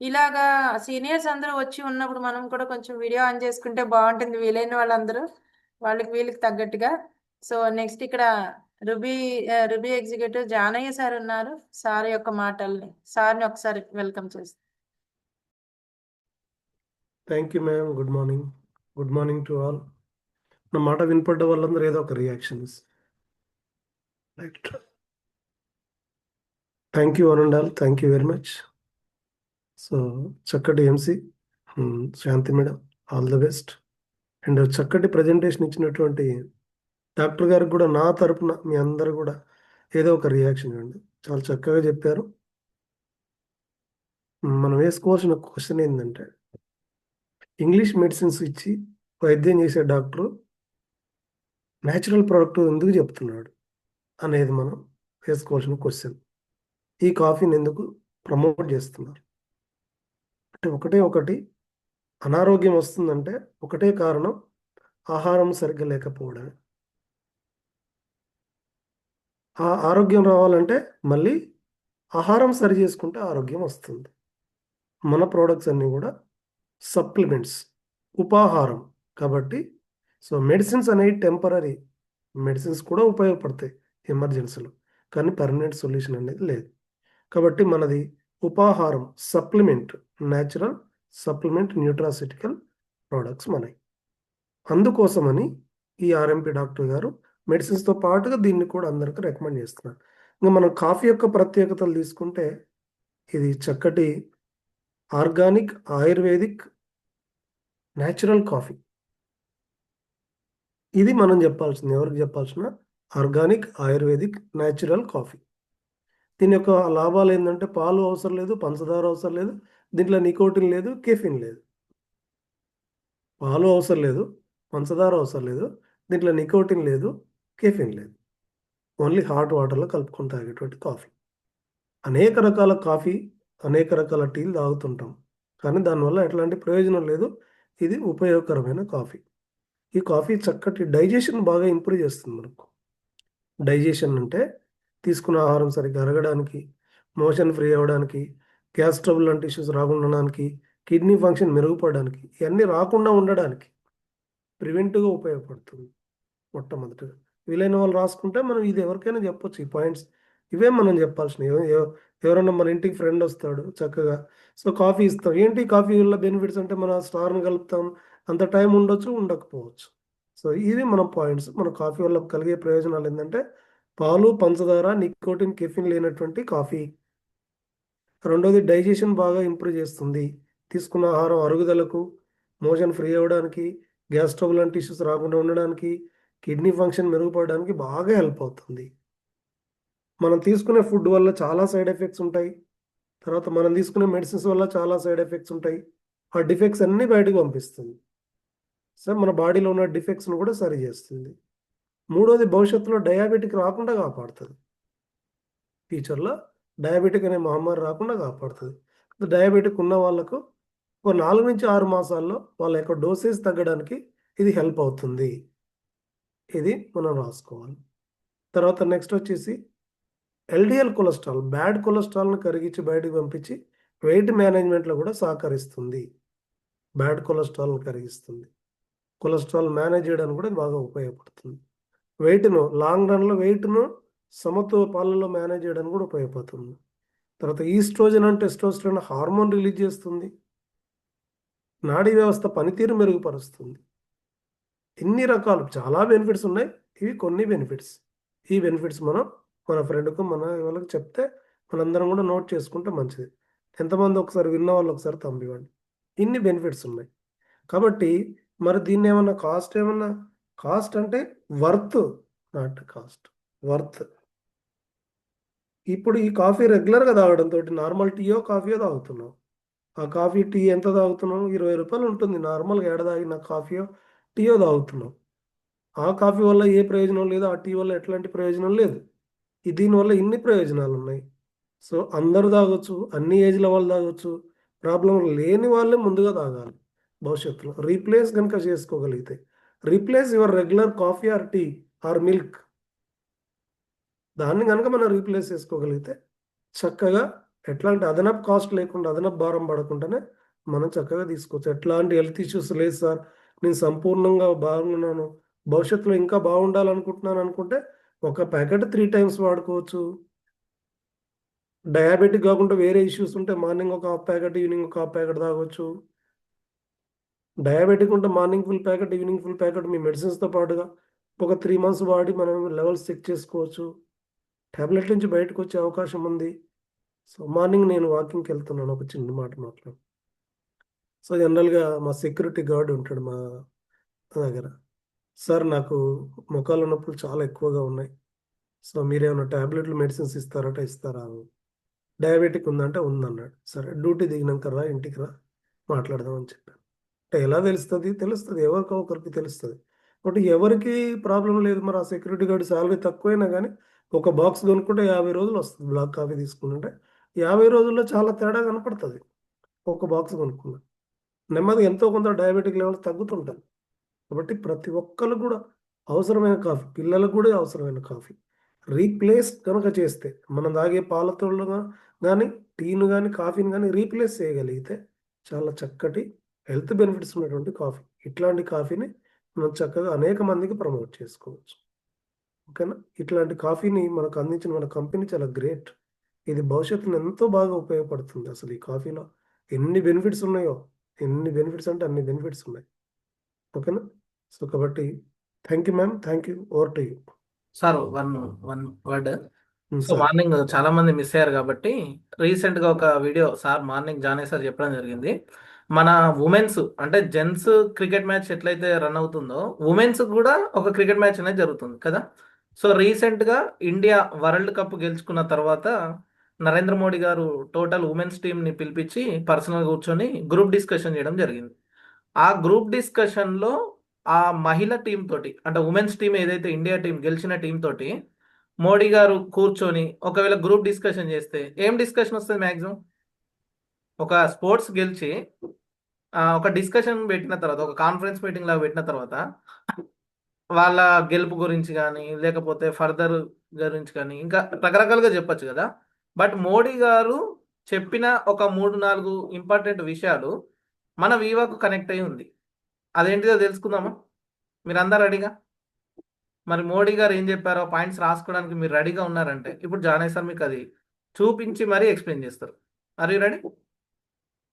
ఇలాగా సీనియర్స్ అందరూ వచ్చి ఉన్నప్పుడు మనం కూడా కొంచెం వీడియో ఆన్ చేసుకుంటే బాగుంటుంది, వీలైన వాళ్ళందరూ వీళ్ళకి తగ్గట్టుగా. సో నెక్స్ట్ ఇక్కడ రుబీ ఎగ్జిక్యూటివ్ జానయ్య సార్ ఉన్నారు. సార్ యొక్క మాటల్ని సార్ని ఒకసారి వెల్కమ్ చేస్తాం. Thank you ma'am. Good morning to all. నా మాట వినపడ్డ వాళ్ళందరూ ఏదో ఒక reactions. Right. Thank you one and all. Thank you very much. So చక్కటి MC Shanthi madam, all the best. And చక్కటి ప్రజెంటేషన్ ఇచ్చినటువంటి డాక్టర్ గారికి కూడా నా తరపున మీ అందరు కూడా ఏదో ఒక రియాక్షన్ ఇవ్వండి. చాలా చక్కగా చెప్పారు. మనం వేసుకోవాల్సిన క్వశ్చన్ ఏంటంటే, ఇంగ్లీష్ మెడిసిన్స్ ఇచ్చి వైద్యం చేసే డాక్టరు న్యాచురల్ ప్రోడక్ట్ ఎందుకు చెప్తున్నాడు అనేది మనం వేసుకోవాల్సిన క్వశ్చన్. ఈ కాఫీని ఎందుకు ప్రమోట్ చేస్తున్నారు అంటే ఒకటి అనారోగ్యం వస్తుందంటే ఒకటే కారణం, ఆహారం సరిగ్గా లేకపోవడమే. ఆ ఆరోగ్యం రావాలంటే మళ్ళీ ఆహారం సరి చేసుకుంటే ఆరోగ్యం వస్తుంది. మన ప్రోడక్ట్స్ అన్నీ కూడా సప్లిమెంట్స్, ఉపాహారం కాబట్టి. సో మెడిసిన్స్ అనేవి టెంపరీ, మెడిసిన్స్ కూడా ఉపయోగపడతాయి ఎమర్జెన్సీలో, కానీ పర్మనెంట్ సొల్యూషన్ అనేది లేదు. కాబట్టి మనది ఉపాహారం, supplement, natural supplement nutraceutical products మనవి. అందుకోసమని ఈ ఆర్ఎంపీ డాక్టర్ గారు మెడిసిన్స్తో పాటుగా దీన్ని కూడా అందరికీ రికమెండ్ చేస్తున్నారు. ఇంకా మనం కాఫీ యొక్క ప్రత్యేకతలు తీసుకుంటే, ఇది చక్కటి ఆర్గానిక్ ఆయుర్వేదిక్ న్యాచురల్ కాఫీ. ఇది మనం చెప్పాల్సింది, ఎవరికి చెప్పాల్సిన, ఆర్గానిక్ ఆయుర్వేదిక్ న్యాచురల్ కాఫీ. దీని యొక్క లాభాలు ఏంటంటే, పాలు అవసరం లేదు, పంచదార అవసరం లేదు, దీంట్లో నికోటిన్ లేదు, కెఫిన్ లేదు. పాలు అవసరం లేదు, పంచదార అవసరం లేదు, దీంట్లో నికోటిన్ లేదు, కెఫిన్ లేదు. ఓన్లీ హాట్ వాటర్లో కలుపుకొని తాగేటువంటి కాఫీ. అనేక రకాల కాఫీ, అనేక రకాల టీలు తాగుతుంటాం, కానీ దానివల్ల ఎట్లాంటి ప్రయోజనం లేదు. ఇది ఉపయోగకరమైన కాఫీ. ఈ కాఫీ చక్కటి డైజెషన్ బాగా ఇంప్రూవ్ చేస్తుంది మనకు. డైజెషన్ అంటే తీసుకున్న ఆహారం సరిగ్గా అరగడానికి, మోషన్ ఫ్రీ అవ్వడానికి, గ్యాస్ ట్రబుల్ లాంటి ఇష్యూస్ రాకుండా ఉండడానికి, కిడ్నీ ఫంక్షన్ మెరుగుపడడానికి, ఇవన్నీ రాకుండా ఉండడానికి ప్రివెంటివ్గా ఉపయోగపడుతుంది. మొట్టమొదటిగా వీలైన వాళ్ళు రాసుకుంటే మనం ఇది ఎవరికైనా చెప్పొచ్చు. ఈ పాయింట్స్ ఇవే మనం చెప్పాల్సినవి. ఎవరన్నా మన ఇంటికి ఫ్రెండ్ వస్తాడు చక్కగా, సో కాఫీ ఇస్తాం. ఏంటి కాఫీ వల్ల బెనిఫిట్స్ అంటే, మన స్టార్ని కలుపుతాం, అంత టైం ఉండొచ్చు, ఉండకపోవచ్చు. సో ఇవి మన పాయింట్స్. మన కాఫీ వల్ల కలిగే ప్రయోజనాలు ఏంటంటే, పాలు, పంచదార, నికోటిన్, కెఫిన్ లేనటువంటి కాఫీ. రెండోది, డైజెషన్ బాగా ఇంప్రూవ్ చేస్తుంది. తీసుకున్న ఆహారం అరుగుదలకు, మోషన్ ఫ్రీ అవ్వడానికి, గ్యాస్ ట్రబుల్ లాంటి ఇష్యూస్ రాకుండా ఉండడానికి, కిడ్నీ ఫంక్షన్ మెరుగుపడడానికి బాగా హెల్ప్ అవుతుంది. మనం తీసుకునే ఫుడ్ వల్ల చాలా సైడ్ ఎఫెక్ట్స్ ఉంటాయి. తర్వాత మనం తీసుకునే మెడిసిన్స్ వల్ల చాలా సైడ్ ఎఫెక్ట్స్ ఉంటాయి. ఆ డిఫెక్ట్స్ అన్నీ బయటకు పంపిస్తుంది. సో మన బాడీలో ఉన్న డిఫెక్ట్స్ను కూడా సరి చేస్తుంది. మూడోది, భవిష్యత్తులో డయాబెటిక్ రాకుండా కాపాడుతుంది. ఫ్యూచర్లో డయాబెటిక్ అనే మహమ్మారి రాకుండా కాపాడుతుంది. డయాబెటిక్ ఉన్న వాళ్ళకు ఒక 4 నుంచి 6 మాసాల్లో వాళ్ళ యొక్క డోసేజ్ తగ్గడానికి ఇది హెల్ప్ అవుతుంది. ఇది మనం రాసుకోవాలి. తర్వాత నెక్స్ట్ వచ్చేసి ఎల్డిఎల్ కొలెస్ట్రాల్, బ్యాడ్ కొలెస్ట్రాల్ని కరిగించి బయటకు పంపించి వెయిట్ మేనేజ్మెంట్లో కూడా సహకరిస్తుంది. బ్యాడ్ కొలెస్ట్రాల్ కరిగిస్తుంది. కొలెస్ట్రాల్ మేనేజ్ చేయడానికి కూడా ఇది బాగా ఉపయోగపడుతుంది. వెయిట్ను లాంగ్ రన్లో వెయిట్ను పాలలో మేనేజ్ చేయడానికి కూడా ఉపయోగపడుతుంది. తర్వాత ఈస్ట్రోజన్ అంటే టెస్టోస్టెరాన్ హార్మోన్ రిలీజ్ చేస్తుంది. నాడీ వ్యవస్థ పనితీరు మెరుగుపరుస్తుంది. ఎన్ని రకాలు చాలా బెనిఫిట్స్ ఉన్నాయి. ఇవి కొన్ని బెనిఫిట్స్. ఈ బెనిఫిట్స్ మనం మన ఫ్రెండ్కు మన వాళ్ళకి చెప్తే మనందరం కూడా నోట్ చేసుకుంటే మంచిది. ఎంతమంది ఒకసారి విన్న వాళ్ళు ఒకసారి తంబివ్వండి. ఇన్ని బెనిఫిట్స్ ఉన్నాయి. కాబట్టి మరి దీన్ని ఏమన్నా కాస్ట్ అంటే వర్త్, నాట్ కాస్ట్, వర్త్. ఇప్పుడు ఈ కాఫీ రెగ్యులర్గా తాగడంతో నార్మల్ టీయో కాఫీయో తాగుతున్నాం. ఆ కాఫీ టీ ఎంత తాగుతున్నాం? 20 రూపాయలు ఉంటుంది. నార్మల్గా ఏడ తాగిన కాఫీయో టీయో తాగుతున్నాం. ఆ కాఫీ వల్ల ఏ ప్రయోజనం లేదు, ఆ టీ వల్ల ఎట్లాంటి ప్రయోజనం లేదు. దీనివల్ల ఇన్ని ప్రయోజనాలు ఉన్నాయి. సో అందరూ తాగొచ్చు, అన్ని ఏజ్ల వాళ్ళు తాగొచ్చు. ప్రాబ్లం లేని వాళ్ళే ముందుగా తాగాలి. భవిష్యత్తులో రీప్లేస్ కనుక చేసుకోగలిగితే, replace your regular coffee or tea or milk, దాన్ని కనుక మనం రీప్లేస్ చేసుకోగలిగితే చక్కగా ఎట్లాంటి అదనపు కాస్ట్ లేకుండా, అదనపు భారం పడకుండానే మనం చక్కగా తీసుకోవచ్చు. ఎట్లాంటి హెల్త్ ఇష్యూస్ లేదు సార్, నేను సంపూర్ణంగా బాగున్నాను, భవిష్యత్తులో ఇంకా బాగుండాలనుకుంటున్నాను అనుకుంటే ఒక ప్యాకెట్ 3 టైమ్స్ వాడుకోవచ్చు. డయాబెటిక్ కాకుండా వేరే ఇష్యూస్ ఉంటే మార్నింగ్ ఒక హాఫ్ ప్యాకెట్, ఈవినింగ్ ఒక హాఫ్ ప్యాకెట్ తాగొచ్చు. డయాబెటిక్ ఉంటే morning full packet, evening full packet మీ మెడిసిన్స్తో పాటుగా ఒక 3 మంత్స్ వాడి మనం లెవెల్స్ చెక్ చేసుకోవచ్చు. ట్యాబ్లెట్ నుంచి బయటకు వచ్చే అవకాశం ఉంది. సో మార్నింగ్ నేను వాకింగ్కి వెళ్తున్నాను, ఒక చిన్న మాట మాట్లాడు. సో జనరల్గా మా సెక్యూరిటీ గార్డ్ ఉంటాడు మా దగ్గర. సార్ నాకు మొఖాల నొప్పులు చాలా ఎక్కువగా ఉన్నాయి, సో మీరేమైనా ట్యాబ్లెట్లు మెడిసిన్స్ ఇస్తారా? డయాబెటిక్ ఉందంటే ఉందన్నాడు. సరే డ్యూటీ దిగినాక రా, ఇంటికి రా, మాట్లాడదామని చెప్పాను. అంటే ఎలా తెలుస్తుంది, ఎవరికో ఒకరికి తెలుస్తుంది. బట్ ఎవరికి ప్రాబ్లం లేదు. మరి ఆ సెక్యూరిటీ గార్డ్ శాలరీ తక్కువైనా కానీ ఒక బాక్స్ కొనుక్కుంటే 50 రోజులు వస్తుంది. బ్లాక్ కాఫీ తీసుకుంటుంటే 50 రోజుల్లో చాలా తేడా కనపడుతుంది. ఒక బాక్స్ కొనుక్కున్నా నెమ్మదిగా ఎంతో కొంత డయాబెటిక్ లెవెల్స్ తగ్గుతుంటాయి. కాబట్టి ప్రతి ఒక్కరు కూడా అవసరమైన కాఫీ, పిల్లలకు కూడా అవసరమైన కాఫీ రీప్లేస్ కనుక చేస్తే, మనం తాగే పాలతో కానీ టీను కానీ కాఫీని కానీ రీప్లేస్ చేయగలిగితే చాలా చక్కటి హెల్త్ బెనిఫిట్స్ ఉన్నటువంటి కాఫీ. ఇట్లాంటి కాఫీని మనం చక్కగా అనేక మందికి ప్రమోట్ చేసుకోవచ్చు. ఓకేనా? ఇట్లాంటి కాఫీని మనకు అందించిన మన కంపెనీ చాలా గ్రేట్. ఇది భవిష్యత్తులో ఎంతో బాగా ఉపయోగపడుతుంది. అసలు ఈ కాఫీలో ఎన్ని బెనిఫిట్స్ ఉన్నాయో, ఎన్ని బెనిఫిట్స్ అంటే అన్ని బెనిఫిట్స్ ఉన్నాయి. ఓకేనా? సో కాబట్టి thank you ma'am, thank you. Over to you sir. One word. So sir. Morning చాలా మంది మిస్ అయ్యారు కాబట్టి రీసెంట్ గా ఒక వీడియో సార్ మార్నింగ్ జానే సార్ చెప్పడం జరిగింది. మన ఉమెన్స్ అంటే జెంట్స్ క్రికెట్ మ్యాచ్ ఎట్లయితే రన్ అవుతుందో ఉమెన్స్ కూడా ఒక క్రికెట్ మ్యాచ్ అనేది జరుగుతుంది కదా. సో రీసెంట్ గా ఇండియా వరల్డ్ కప్ గెలుచుకున్న తర్వాత నరేంద్ర మోడీ గారు టోటల్ ఉమెన్స్ టీమ్ ని పిలిపించి పర్సనల్ కూర్చొని గ్రూప్ డిస్కషన్ చేయడం జరిగింది. ఆ గ్రూప్ డిస్కషన్ లో ఆ మహిళ టీం తోటి, అంటే ఉమెన్స్ టీం ఏదైతే ఇండియా టీం గెలిచిన టీం తోటి మోడీ గారు కూర్చొని ఒకవేళ గ్రూప్ డిస్కషన్ చేస్తే ఏం డిస్కషన్ వస్తుంది? మ్యాక్సిమం ఒక స్పోర్ట్స్ గెలిచి ఒక డిస్కషన్ పెట్టిన తర్వాత, ఒక కాన్ఫరెన్స్ మీటింగ్ లాగా పెట్టిన తర్వాత వాళ్ళ గెలుపు గురించి కానీ లేకపోతే ఫర్దర్ గురించి కానీ ఇంకా రకరకాలుగా చెప్పొచ్చు కదా. బట్ మోడీ గారు చెప్పిన ఒక 3-4 ఇంపార్టెంట్ విషయాలు మన వీవాకు కనెక్ట్ అయి ఉంది. అదేంటిదో తెలుసుకుందామా? మీరు అందరు రెడీగా? మరి మోడీ గారు ఏం చెప్పారో పాయింట్స్ రాసుకోవడానికి మీరు రెడీగా ఉన్నారంటే ఇప్పుడు జానే సార్ మీకు అది చూపించి మరీ ఎక్స్ప్లెయిన్ చేస్తారు. Are you ready?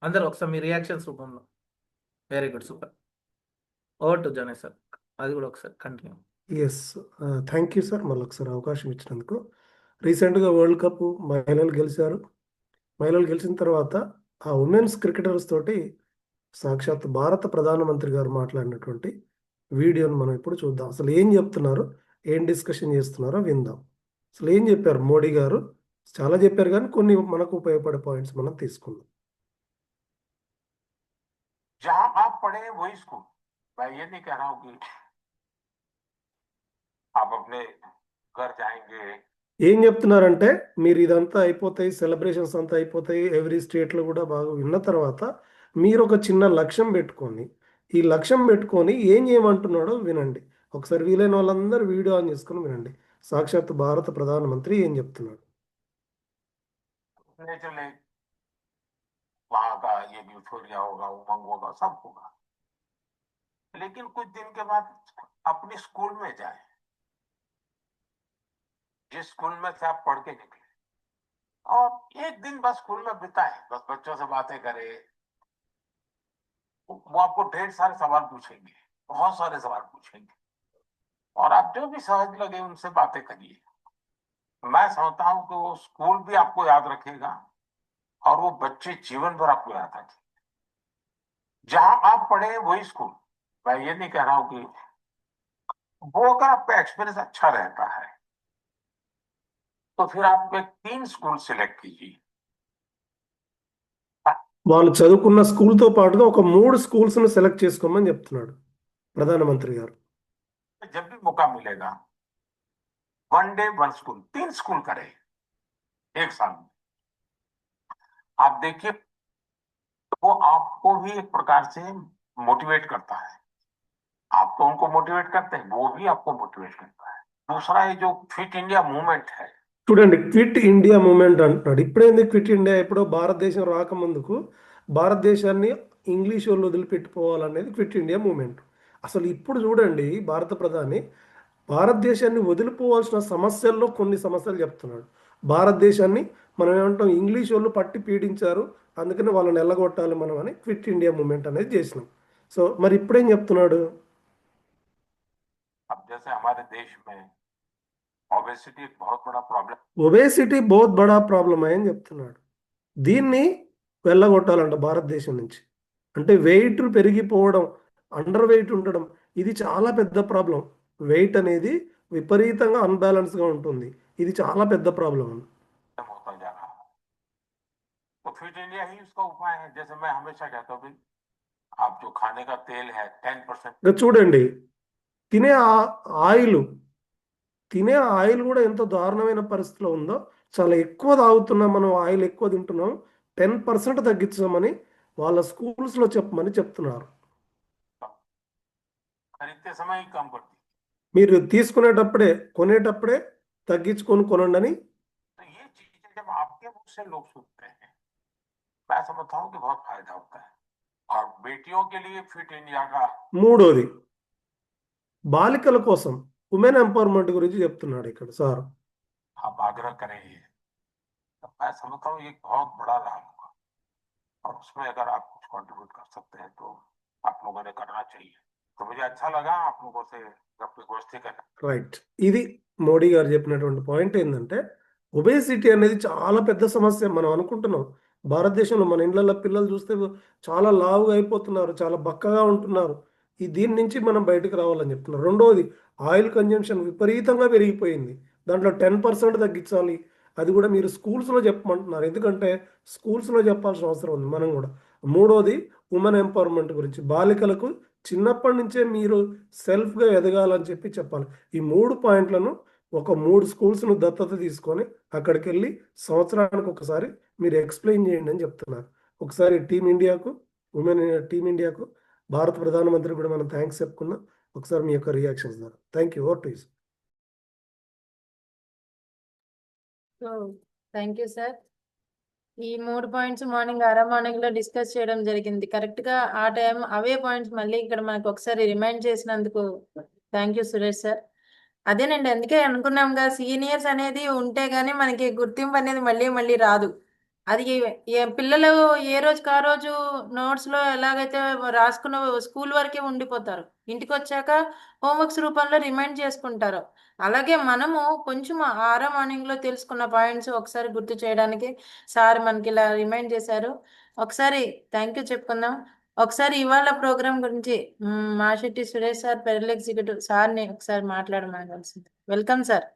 అందరు ఒకసారి మీ రియాక్షన్స్ రూపంలో. Very good, super. Over to Jane sir. అది కూడా ఒకసారి continue. Yes, thank you sir, మళ్ళీ ఒకసారి అవకాశం ఇచ్చినందుకు. రీసెంట్గా వరల్డ్ కప్ మహిళలు గెలిచారు. మహిళలు గెలిచిన తర్వాత ఆ ఉమెన్స్ క్రికెటర్స్ తోటి సాక్షాత్ భారత ప్రధానమంత్రి గారు మాట్లాడినటువంటి వీడియోని మనం ఇప్పుడు చూద్దాం. అసలు ఏం చెప్తున్నారు, ఏం డిస్కషన్ చేస్తున్నారో విందాం. అసలు ఏం చెప్పారు మోడీ గారు? చాలా చెప్పారు కానీ కొన్ని మనకు ఉపయోగపడే పాయింట్స్ మనం తీసుకుందాం. जहां आप पढ़े वही स्कूल। मैं ये नहीं कह रहा हूं कि आप अपने घर जाएंगे। ఏం చెప్తున్నారంటే మీరు ఇదంతా అయిపోతాయి, సెలబ్రేషన్స్ అంతా అయిపోతాయి, ఎవ్రీ స్టేట్లో కూడా బాగా విన్న తర్వాత మీరు ఒక చిన్న లక్ష్యం పెట్టుకొని, ఈ లక్ష్యం పెట్టుకొని ఏం చేయమంటున్నాడో వినండి. ఒకసారి వీలైన వాళ్ళందరూ వీడియో ఆన్ చేసుకొని వినండి. సాక్షాత్ భారత ప్రధానమంత్రి ఏం చెప్తున్నాడు. नेचुरली वहां का ये बचेगी, यूफोरिया होगा, उमंग होगा, सब होगा। लेकिन कुछ दिन के बाद अपने स्कूल में जाए, जिस स्कूल में से आप पढ़ के निकले, और एक दिन बस स्कूल में बिताए, बस बच्चों से बातें करे, वो आपको ढेर सारे सवाल पूछेंगे, बहुत सारे सवाल पूछेंगे, और आप जो भी सहज लगे उनसे बातें करिए। मैं समझता हूं कि वो स्कूल भी आपको याद रखेगा और वो बच्चे जीवन भर आपको याद रखेंगे। जहां आप पढ़े वही स्कूल, मैं ये नहीं कह रहा हूं कि वो, अगर आपका एक्सपीरियंस अच्छा रहता है तो फिर आप एक 3 स्कूल सिलेक्ट कीजिए। వాళ్ళు చదువుకున్న స్కూల్తో పాటుగా ఒక 3 స్కూల్స్ను సెలెక్ట్ చేసుకోమని చెప్తున్నాడు ప్రధానమంత్రి గారు. जब भी मौका मिलेगा, 1 डे 1 स्कूल, 3 स्कूल करे एक साल में। आप देखिए, वो आपको भी एक प्रकार से मोटिवेट करता है, आप तो उनको मोटिवेट करते हैं, वो भी आपको मोटिवेट करता है। दूसरा, ये जो फिट इंडिया मूवमेंट है, చూడండి, క్విట్ ఇండియా మూమెంట్ అంటున్నాడు. ఇప్పుడేంది క్విట్ ఇండియా? ఎప్పుడో భారతదేశం రాకముందుకు భారతదేశాన్ని ఇంగ్లీష్ వాళ్ళు వదిలిపెట్టిపోవాలనేది క్విట్ ఇండియా మూమెంట్. అసలు ఇప్పుడు చూడండి, భారత ప్రధాని భారతదేశాన్ని వదిలిపోవాల్సిన సమస్యల్లో కొన్ని సమస్యలు చెప్తున్నాడు. భారతదేశాన్ని మనం ఏమంటాం, ఇంగ్లీష్ వాళ్ళు పట్టి పీడించారు, అందుకని వాళ్ళని ఎల్లగొట్టాలి మనం అని క్విట్ ఇండియా మూమెంట్ అనేది చేసినాం. సో మరి ఇప్పుడేం చెప్తున్నాడు? अब जैसे हमारे देश में ओबेसिटी एक बहुत बड़ा प्रॉब्लम, ఒబేసిటీ బహుత్ బడా ప్రాబ్లం అని చెప్తున్నాడు. దీన్ని వెళ్ళగొట్టాలంట భారతదేశం నుంచి. అంటే వెయిట్ పెరిగిపోవడం, అండర్ వెయిట్ ఉండడం, ఇది చాలా పెద్ద ప్రాబ్లం. వెయిట్ అనేది విపరీతంగా అన్బ్యాలెన్స్గా ఉంటుంది. ఇది చాలా పెద్ద ప్రాబ్లం. होता जा रहा है। तो फिट इंडिया ही उसका उपाय है। जैसे मैं हमेशा कहता हूँ, आप जो खाने का तेल है 10%, ఇక చూడండి, తినే ఆయిల్ తినే ఆయిల్ కూడా ఎంత దారుణమైన పరిస్థితిలో ఉందో. చాలా ఎక్కువ తాగుతున్నాం మనం, ఆయిల్ ఎక్కువ తింటున్నాం. 10% తగ్గించామని వాళ్ళ స్కూల్స్లో చెప్పమని చెప్తున్నారు. खरीदते समय ही कम कर दी। మీరు తీసుకునేటప్పుడే, కొనేటప్పుడే తగ్గించుకొని కొనండి అని. तो ये चीजें जब आपके मुख से लोग सुनते हैं, मैं समझता हूँ कि बहुत फायदा होता है। और बेटियों के लिए फिट इंडिया का మూడోది, బాలికల కోసం ఉమెన్ ఎంపవర్మెంట్ గురించి చెప్తున్నాడు ఇక్కడ సార్. आप आग्रह करें, तो मैं समझता हूँ ये बहुत बड़ा लाभ होगा, और उसमें अगर आप कुछ कंट्रीब्यूट कर सकते हैं तो आप लोगों ने करना चाहिए। तो मुझे अच्छा लगा आप लोगों से गप्पे गोष्ठी करना। రైట్, ఇది మోడీ గారు చెప్పినటువంటి పాయింట్ ఏంటంటే, ఒబేసిటీ అనేది చాలా పెద్ద సమస్య. మనం అనుకుంటున్నాం భారతదేశంలో, మన ఇళ్ళల్లో పిల్లలు చూస్తే చాలా లావుగా అయిపోతున్నారు, చాలా బక్కగా ఉంటున్నారు. దీని నుంచి మనం బయటకు రావాలని చెప్తున్నారు. రెండవది, ఆయిల్ కన్జంప్షన్ విపరీతంగా పెరిగిపోయింది, దాంట్లో 10% తగ్గించాలి. అది కూడా మీరు స్కూల్స్లో చెప్పమంటున్నారు, ఎందుకంటే స్కూల్స్లో చెప్పాల్సిన అవసరం ఉంది మనం కూడా. మూడోది, ఉమెన్ ఎంపవర్మెంట్ గురించి, బాలికలకు చిన్నప్పటి నుంచే మీరు సెల్ఫ్గా ఎదగాలని చెప్పాలి. ఈ 3 పాయింట్లను ఒక 3 స్కూల్స్ను దత్తత తీసుకొని అక్కడికి వెళ్ళి సంవత్సరానికి ఒకసారి మీరు ఎక్స్ప్లెయిన్ చేయండి అని చెప్తున్నారు. ఒకసారి టీమిండియాకు, టీమిండియాకు భారత ప్రధానమంత్రి కూడా మనం థ్యాంక్స్ చెప్పుకున్నాం. ఒకసారి మీ యొక్క రియాక్షన్స్ ద్వారా. Thank you. Over to you. So thank you sir. ఈ 3 పాయింట్స్ మార్నింగ్ మార్నింగ్ లో డిస్కస్ చేయడం జరిగింది. కరెక్ట్ గా ఆ టైం అవే పాయింట్స్ మళ్ళీ ఇక్కడ మనకు ఒకసారి రిమైండ్ చేసినందుకు థ్యాంక్ యూ సురేష్ సార్. అదేనండి, అందుకే అనుకున్నాం కదా, సీనియర్స్ అనేది ఉంటే గానీ మనకి గుర్తింపు అనేది మళ్ళీ మళ్ళీ రాదు. అది పిల్లలు ఏ రోజుకి ఆ రోజు నోట్స్ లో ఎలాగైతే రాసుకున్న స్కూల్ వరకే ఉండిపోతారు, ఇంటికి వచ్చాక హోంవర్క్స్ రూపంలో రిమైండ్ చేసుకుంటారు. అలాగే మనము కొంచెం మార్నింగ్ లో తెలుసుకున్న పాయింట్స్ ఒకసారి గుర్తు చేయడానికి సార్ మనకి ఇలా రిమైండ్ చేశారు. ఒకసారి థ్యాంక్ యూ చెప్పుకుందాం. ఒకసారి ఇవాళ ప్రోగ్రామ్ గురించి Mashetti Suresh sir, pearl executive సార్ని ఒకసారి మాట్లాడమనవలసింది. Welcome sir.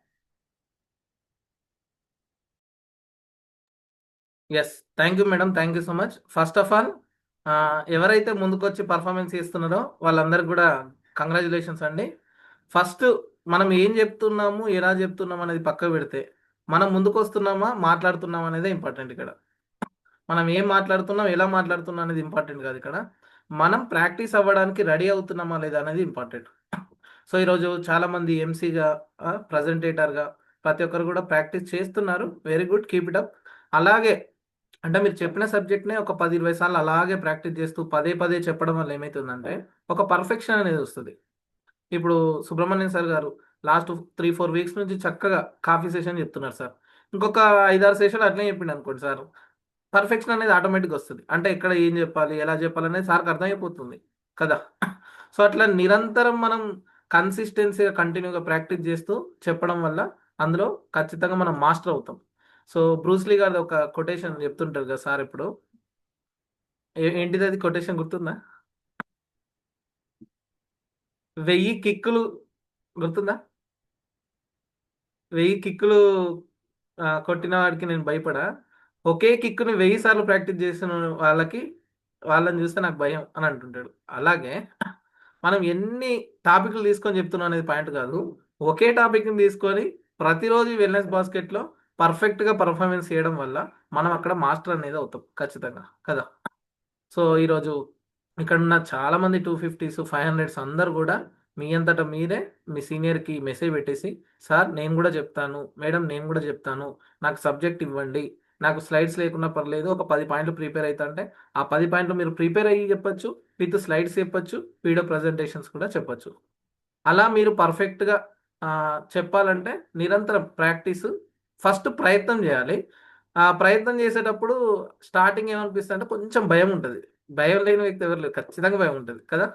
Yes, thank you madam, thank you so much. First of all, ఎవరైతే ముందుకొచ్చి పర్ఫార్మెన్స్ చేస్తున్నారో వాళ్ళందరికీ కూడా కంగ్రాచులేషన్స్ అండి. ఫస్ట్ మనం ఏం చెప్తున్నాము, ఎలా చెప్తున్నాము అనేది పక్క పెడితే, మనం ముందుకు వస్తున్నామా మాట్లాడుతున్నామా అనేది ఇంపార్టెంట్. ఇక్కడ మనం ఏం మాట్లాడుతున్నాం, ఎలా మాట్లాడుతున్నాం అనేది ఇంపార్టెంట్ కాదు. ఇక్కడ మనం ప్రాక్టీస్ అవ్వడానికి రెడీ అవుతున్నామా లేదా అనేది ఇంపార్టెంట్. సో ఈరోజు చాలామంది ఎంసీగా, ప్రజెంటేటర్గా ప్రతి ఒక్కరు కూడా ప్రాక్టీస్ చేస్తున్నారు. Very good, keep it up. అలాగే అంటే మీరు చెప్పిన సబ్జెక్ట్నే ఒక 10-20 సార్లు అలాగే ప్రాక్టీస్ చేస్తూ పదే పదే చెప్పడం వల్ల ఏమవుతుందంటే ఒక పర్ఫెక్షన్ అనేది వస్తుంది. ఇప్పుడు సుబ్రహ్మణ్యం సార్ గారు లాస్ట్ 3-4 వీక్స్ నుంచి చక్కగా కాఫీ సెషన్ చెప్తున్నారు సార్. ఇంకొక 5-6 సెషన్లు అట్లనే చెప్పిండు అనుకోండి సార్, పర్ఫెక్షన్ అనేది ఆటోమేటిక్గా వస్తుంది. అంటే ఎక్కడ ఏం చెప్పాలి, ఎలా చెప్పాలి అనేది సార్కి అర్థమైపోతుంది కదా. సో అట్లా నిరంతరం మనం కన్సిస్టెన్సీగా కంటిన్యూగా ప్రాక్టీస్ చేస్తూ చెప్పడం వల్ల అందులో ఖచ్చితంగా మనం మాస్టర్ అవుతాం. సో బ్రూస్లీ గారిది ఒక కొటేషన్ చెప్తుంటారు కదా సార్, ఇప్పుడు ఏంటిది అది కొటేషన్ గుర్తుందా? 1000 కిక్కులు గుర్తుందా? 1000 కిక్కులు కొట్టిన వాడికి నేను భయపడా, ఒకే కిక్కుని 1000 సార్లు ప్రాక్టీస్ చేసిన వాళ్ళని చూస్తే నాకు భయం అని అంటుంటాడు. అలాగే మనం ఎన్ని టాపిక్లు తీసుకొని చెప్తున్నాం అనేది పాయింట్ కాదు, ఒకే టాపిక్ని తీసుకొని ప్రతిరోజు వెల్నెస్ బాస్కెట్లో పర్ఫెక్ట్గా పర్ఫార్మెన్స్ చేయడం వల్ల మనం అక్కడ మాస్టర్ అనేది అవుతాం ఖచ్చితంగా కదా. సో ఈరోజు ఇక్కడ ఉన్న చాలామంది 250s 500s అందరు కూడా మీ అంతటా మీరే మీ సీనియర్కి మెసేజ్ పెట్టేసి, సార్ నేను కూడా చెప్తాను, మేడం నేను కూడా చెప్తాను, నాకు సబ్జెక్ట్ ఇవ్వండి, నాకు స్లైడ్స్ లేకున్నా పర్లేదు, ఒక 10 పాయింట్లు ప్రిపేర్ అవుతా అంటే ఆ 10 పాయింట్లు మీరు ప్రిపేర్ అయ్యి చెప్పచ్చు, విత్ స్లైడ్స్ చెప్పచ్చు, వీడియో ప్రజెంటేషన్స్ కూడా చెప్పచ్చు. అలా మీరు పర్ఫెక్ట్గా చెప్పాలంటే నిరంతరం ప్రాక్టీస్, ఫస్ట్ ప్రయత్నం చేయాలి. ఆ ప్రయత్నం చేసేటప్పుడు స్టార్టింగ్ ఏమనిపిస్తుంది అంటే కొంచెం భయం ఉంటుంది. భయం లేని వ్యక్తి ఎవరు లేరు, ఖచ్చితంగా భయం ఉంటుంది కదా.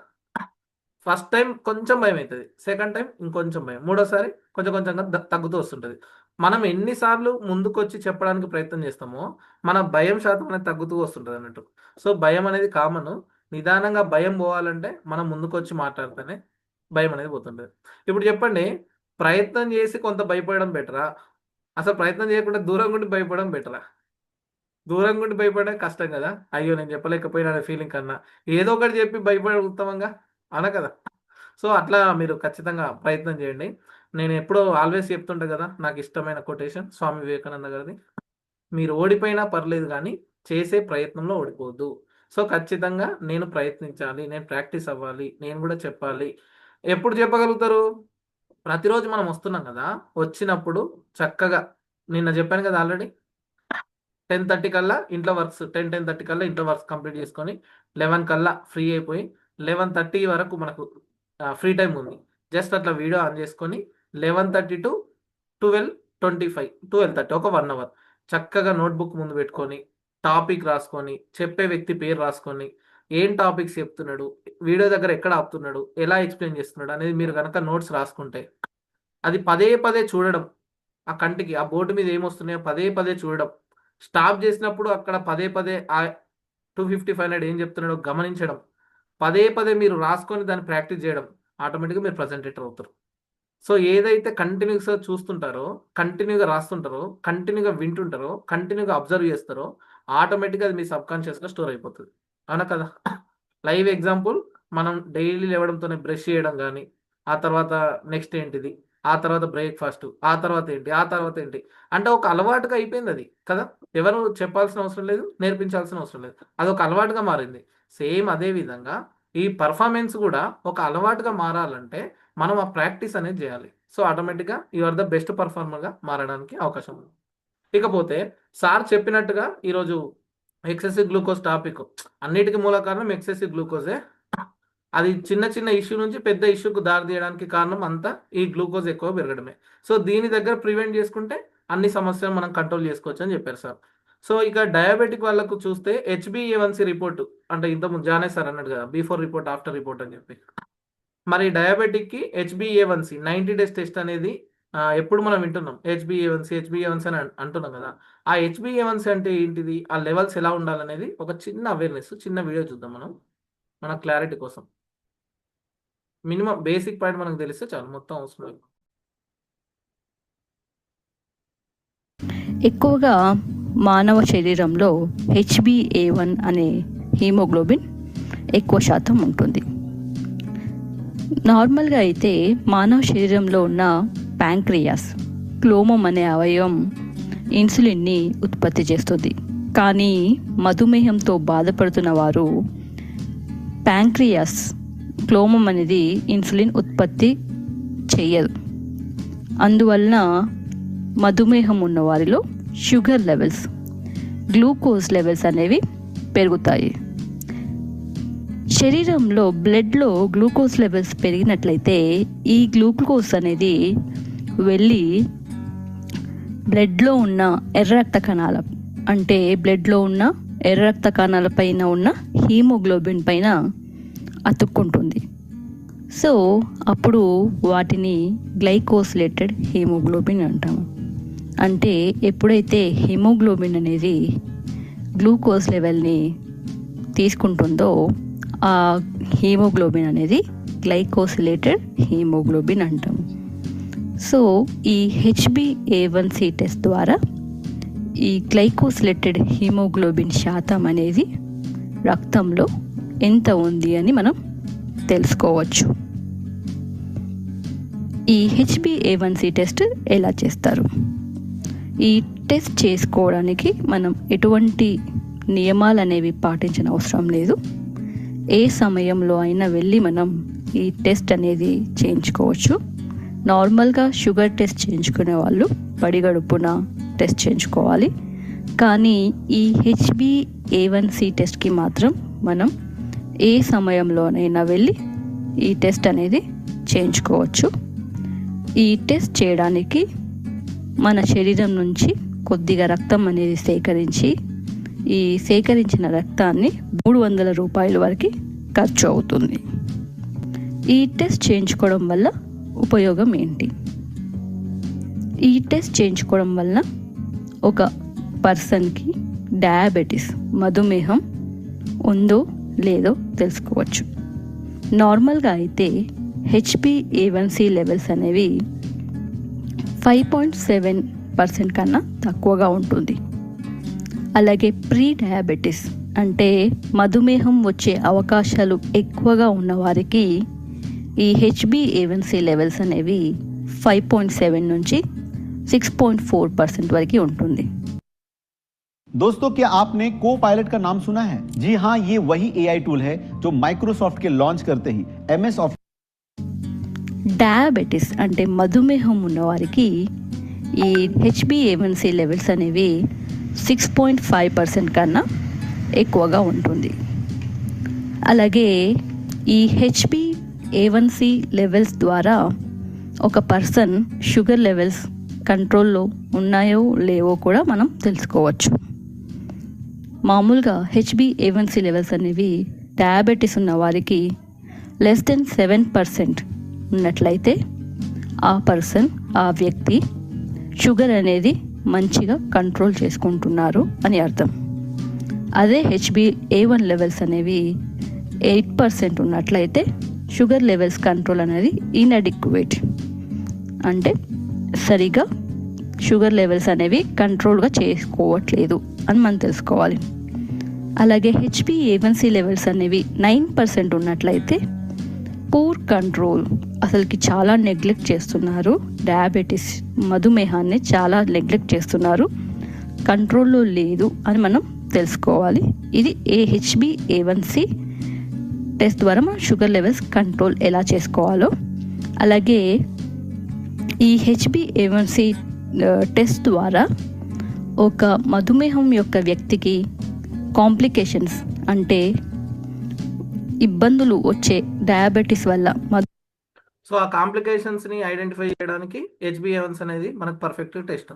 ఫస్ట్ టైం కొంచెం భయం అవుతుంది, సెకండ్ టైం ఇంకొంచెం భయం, మూడోసారి కొంచెం కొంచెంగా తగ్గుతూ వస్తుంటుంది. మనం ఎన్నిసార్లు ముందుకు వచ్చి చెప్పడానికి ప్రయత్నం చేస్తామో మన భయం శాతం అనేది తగ్గుతూ వస్తుంటుంది అన్నట్టు. సో భయం అనేది కామన్. నిదానంగా భయం పోవాలంటే మనం ముందుకు వచ్చి మాట్లాడితేనే భయం అనేది పోతుంటుంది. ఇప్పుడు చెప్పండి, ప్రయత్నం చేసి కొంత భయపడడం బెటరా, అసలు ప్రయత్నం చేయకుండా దూరం ఉండి భయపడడం బెటరా? దూరం ఉండి భయపడడం కష్టం కదా, అయ్యో నేను చెప్పలేకపోయినా అనే ఫీలింగ్ కన్నా ఏదో ఒకటి చెప్పి భయపడడం ఉత్తమంగా అన కదా. సో అట్లా మీరు ఖచ్చితంగా ప్రయత్నం చేయండి. నేను ఎప్పుడో ఆల్వేస్ చెప్తుంటా కదా, నాకు ఇష్టమైన కొటేషన్ స్వామి వివేకానంద గారిది, మీరు ఓడిపోయినా పర్లేదు కానీ చేసే ప్రయత్నంలో ఓడిపోవద్దు. సో ఖచ్చితంగా నేను ప్రయత్నించాలి, నేను ప్రాక్టీస్ అవ్వాలి, నేను కూడా చెప్పాలి. ఎప్పుడు చెప్పగలుగుతారు? ప్రతిరోజు మనం వస్తున్నాం కదా, వచ్చినప్పుడు చక్కగా నిన్న చెప్పాను కదా ఆల్రెడీ 10:30 కల్లా ఇంట్లో వర్క్స్ 10:30 కల్లా ఇంట్లో వర్క్స్ కంప్లీట్ చేసుకొని 11 కల్లా ఫ్రీ అయిపోయి 11:30 వరకు మనకు ఫ్రీ టైం ఉంది. జస్ట్ అట్లా వీడియో ఆన్ చేసుకొని 11:30 to 12:25 12:30 ఒక 1 అవర్ చక్కగా నోట్బుక్ ముందు పెట్టుకొని టాపిక్ రాసుకొని, చెప్పే వ్యక్తి పేరు రాసుకొని, ఏం టాపిక్స్ చెప్తున్నాడు, వీడియో దగ్గర ఎక్కడ ఆపుతున్నాడు, ఎలా ఎక్స్ప్లెయిన్ చేస్తున్నాడు అనేది మీరు కనుక నోట్స్ రాసుకుంటే అది పదే పదే చూడడం, ఆ కంటికి ఆ బోర్డు మీద ఏమొస్తున్నాయో పదే పదే చూడడం, స్టాప్ చేసినప్పుడు అక్కడ పదే పదే ఆ 250 500 ఏం చెప్తున్నాడో గమనించడం, పదే పదే మీరు రాసుకొని దాన్ని ప్రాక్టీస్ చేయడం, ఆటోమేటిక్గా మీరు ప్రజెంటేటర్ అవుతారు. సో ఏదైతే కంటిన్యూస్గా చూస్తుంటారో, కంటిన్యూగా రాస్తుంటారో, కంటిన్యూగా వింటుంటారో, కంటిన్యూగా అబ్జర్వ్ చేస్తారో ఆటోమేటిక్గా అది మీ సబ్కాన్షియస్గా స్టోర్ అయిపోతుంది. అవునా కదా. లైవ్ ఎగ్జాంపుల్, మనం డైలీ లేవడంతోనే బ్రష్ చేయడం కానీ, ఆ తర్వాత నెక్స్ట్ ఏంటిది, ఆ తర్వాత బ్రేక్ఫాస్ట్, ఆ తర్వాత ఏంటి, ఆ తర్వాత ఏంటి అంటే ఒక అలవాటుగా అయిపోయింది అది కదా. ఎవరు చెప్పాల్సిన అవసరం లేదు, నేర్పించాల్సిన అవసరం లేదు, అది ఒక అలవాటుగా మారింది. సేమ్ అదే విధంగా ఈ పర్ఫార్మెన్స్ కూడా ఒక అలవాటుగా మారాలంటే మనం ఆ ప్రాక్టీస్ అనేది చేయాలి. సో ఆటోమేటిక్గా యు ఆర్ ద బెస్ట్ పర్ఫార్మర్గా మారడానికి అవకాశం ఉంది. ఇకపోతే సార్ చెప్పినట్టుగా ఈరోజు ఎక్సెసివ్ గ్లూకోజ్ టాపిక్, అన్నిటికీ మూల కారణం ఎక్సెసివ్ గ్లూకోజే. అది చిన్న చిన్న ఇష్యూ నుంచి పెద్ద ఇష్యూకు దారి తీయడానికి కారణం అంతా ఈ గ్లూకోజ్ ఎక్కువ పెరగడమే. సో దీని దగ్గర ప్రివెంట్ చేసుకుంటే అన్ని సమస్యలు మనం కంట్రోల్ చేసుకోవచ్చు అని చెప్పారు సార్. సో ఇక డయాబెటిక్ వాళ్ళకు చూస్తే HbA1c రిపోర్టు, అంటే ఇంతకుముందు జానే సార్ అన్నాడు కదా, బిఫోర్ రిపోర్ట్ ఆఫ్టర్ రిపోర్ట్ అని చెప్పి, మరి డయాబెటిక్కి HbA1c 90 days టెస్ట్ అనేది ఎప్పుడు మనం వింటున్నాం, HbA1c అని అంటున్నాం కదా. ఆ HbA1c అంటే ఏంటిది, ఆ లెవెల్స్ ఎలా ఉండాలనేది ఒక చిన్న అవేర్నెస్, చిన్న వీడియో చూద్దాం మనం, మన క్లారిటీ కోసం. మినిమం బేసిక్ పాయింట్ మనకు తెలిస్తే చాలు, మొత్తం అవసరం లేదు. ఎక్కువగా మానవ శరీరంలో HbA1 అనే హీమోగ్లోబిన్ ఎక్కువ శాతం ఉంటుంది. నార్మల్గా అయితే మానవ శరీరంలో ఉన్న ప్యాంక్రియాస్, క్లోమం అనే అవయవం ఇన్సులిన్ని ఉత్పత్తి చేస్తుంది. కానీ మధుమేహంతో బాధపడుతున్న వారు ప్యాంక్రియాస్, క్లోమం అనేది ఇన్సులిన్ ఉత్పత్తి చేయదు. అందువలన మధుమేహం ఉన్న వారిలో షుగర్ లెవెల్స్ గ్లూకోజ్ లెవెల్స్ అనేవి పెరుగుతాయి. శరీరంలో బ్లడ్లో గ్లూకోజ్ లెవెల్స్ పెరిగినట్లయితే ఈ గ్లూకోజ్ అనేది వెళ్ళి బ్లడ్లో ఉన్న ఎర్ర రక్త కణాల అంటే బ్లడ్లో ఉన్న ఎర్ర రక్త కణాల పైన ఉన్న హీమోగ్లోబిన్ పైన అతుక్కుంటుంది. సో అప్పుడు వాటిని గ్లైకోసిలేటెడ్ హీమోగ్లోబిన్ అంటాము. అంటే ఎప్పుడైతే హీమోగ్లోబిన్ అనేది గ్లూకోజ్ లెవెల్ని తీసుకుంటుందో ఆ హీమోగ్లోబిన్ అనేది గ్లైకోసిలేటెడ్ హీమోగ్లోబిన్ అంటాము. సో ఈ HbA1c టెస్ట్ ద్వారా ఈ గ్లైకోసిలేటెడ్ హీమోగ్లోబిన్ శాతం అనేది రక్తంలో ఎంత ఉంది అని మనం తెలుసుకోవచ్చు. ఈ HbA1c టెస్ట్ ఎలా చేస్తారు? ఈ టెస్ట్ చేసుకోవడానికి మనం ఎటువంటి నియమాలు అనేవి పాటించిన అవసరం లేదు. ఏ సమయంలో అయినా వెళ్ళి మనం ఈ టెస్ట్ అనేది చేయించుకోవచ్చు. నార్మల్గా షుగర్ టెస్ట్ చేయించుకునే వాళ్ళు పడిగడుపున టెస్ట్ చేయించుకోవాలి. కానీ ఈ HbA1c టెస్ట్కి మాత్రం మనం ఏ సమయంలోనైనా వెళ్ళి ఈ టెస్ట్ అనేది చేయించుకోవచ్చు. ఈ టెస్ట్ చేయడానికి మన శరీరం నుంచి కొద్దిగా రక్తం అనేది సేకరించి ఈ సేకరించిన రక్తాన్ని 300 రూపాయల వరకు ఖర్చు అవుతుంది. ఈ టెస్ట్ చేయించుకోవడం వల్ల ఉపయోగం ఏంటి? ఈ టెస్ట్ చేయించుకోవడం వల్ల ఒక పర్సన్కి డయాబెటీస్ మధుమేహం ఉందో లేదో తెలుసుకోవచ్చు. నార్మల్గా అయితే HbA1c లెవెల్స్ అనేవి 5.7% కన్నా తక్కువగా ఉంటుంది. అలాగే ప్రీ డయాబెటీస్ అంటే మధుమేహం వచ్చే అవకాశాలు ఎక్కువగా ఉన్నవారికి ఈ HbA1c లెవెల్స్ అనేవి 5.7 నుంచి 6.4% వరకు ఉంటుంది. दोस्तों, क्या आपने को पायलट का नाम सुना है? जी हाँ, ये वही AI टूल है जो माइक्रोसॉफ्ट के लॉन्च करते ही MS ऑफिस డయాబెటీస్ అంటే మధుమేహం ఉన్నవారికి ఈ HbA1c లెవెల్స్ అనేవి 6.5% కన్నా ఎక్కువగా ఉంటుంది. అలాగే ఈ HbA1c లెవెల్స్ ద్వారా ఒక పర్సన్ షుగర్ లెవెల్స్ కంట్రోల్లో ఉన్నాయో లేవో కూడా మనం తెలుసుకోవచ్చు. మామూలుగా HbA1c లెవెల్స్ అనేవి డయాబెటీస్ ఉన్న వారికి <7% ఉన్నట్లయితే ఆ వ్యక్తి షుగర్ అనేది మంచిగా కంట్రోల్ చేసుకుంటున్నారు అని అర్థం. అదే HbA1 లెవెల్స్ అనేవి 8% ఉన్నట్లయితే షుగర్ లెవెల్స్ కంట్రోల్ అనేది ఇన్అడిక్వేట్ అంటే సరిగా షుగర్ లెవెల్స్ అనేవి కంట్రోల్గా చేసుకోవట్లేదు అని మనం తెలుసుకోవాలి. అలాగే HbA1c లెవెల్స్ అనేవి 9% ఉన్నట్లయితే పూర్ కంట్రోల్, అసలుకి చాలా నెగ్లెక్ట్ చేస్తున్నారు, డయాబెటీస్ మధుమేహాన్ని చాలా నెగ్లెక్ట్ చేస్తున్నారు, కంట్రోల్లో లేదు అని మనం తెలుసుకోవాలి. ఇది HbA1c టెస్ట్ ద్వారా మనం షుగర్ లెవెల్స్ కంట్రోల్ ఎలా చేసుకోవాలో. అలాగే ఈ HbA1c టెస్ట్ ద్వారా ఒక మధుమేహం యొక్క వ్యక్తికి కాంప్లికేషన్స్ అంటే ఇబ్బందులు వచ్చే డయాబెటీస్ వల్ల సో ఆ కాంప్లికేషన్స్ ని ఐడెంటిఫై చేయడానికి HbA1c అనేది మనకు పర్ఫెక్ట్ టెస్ట్.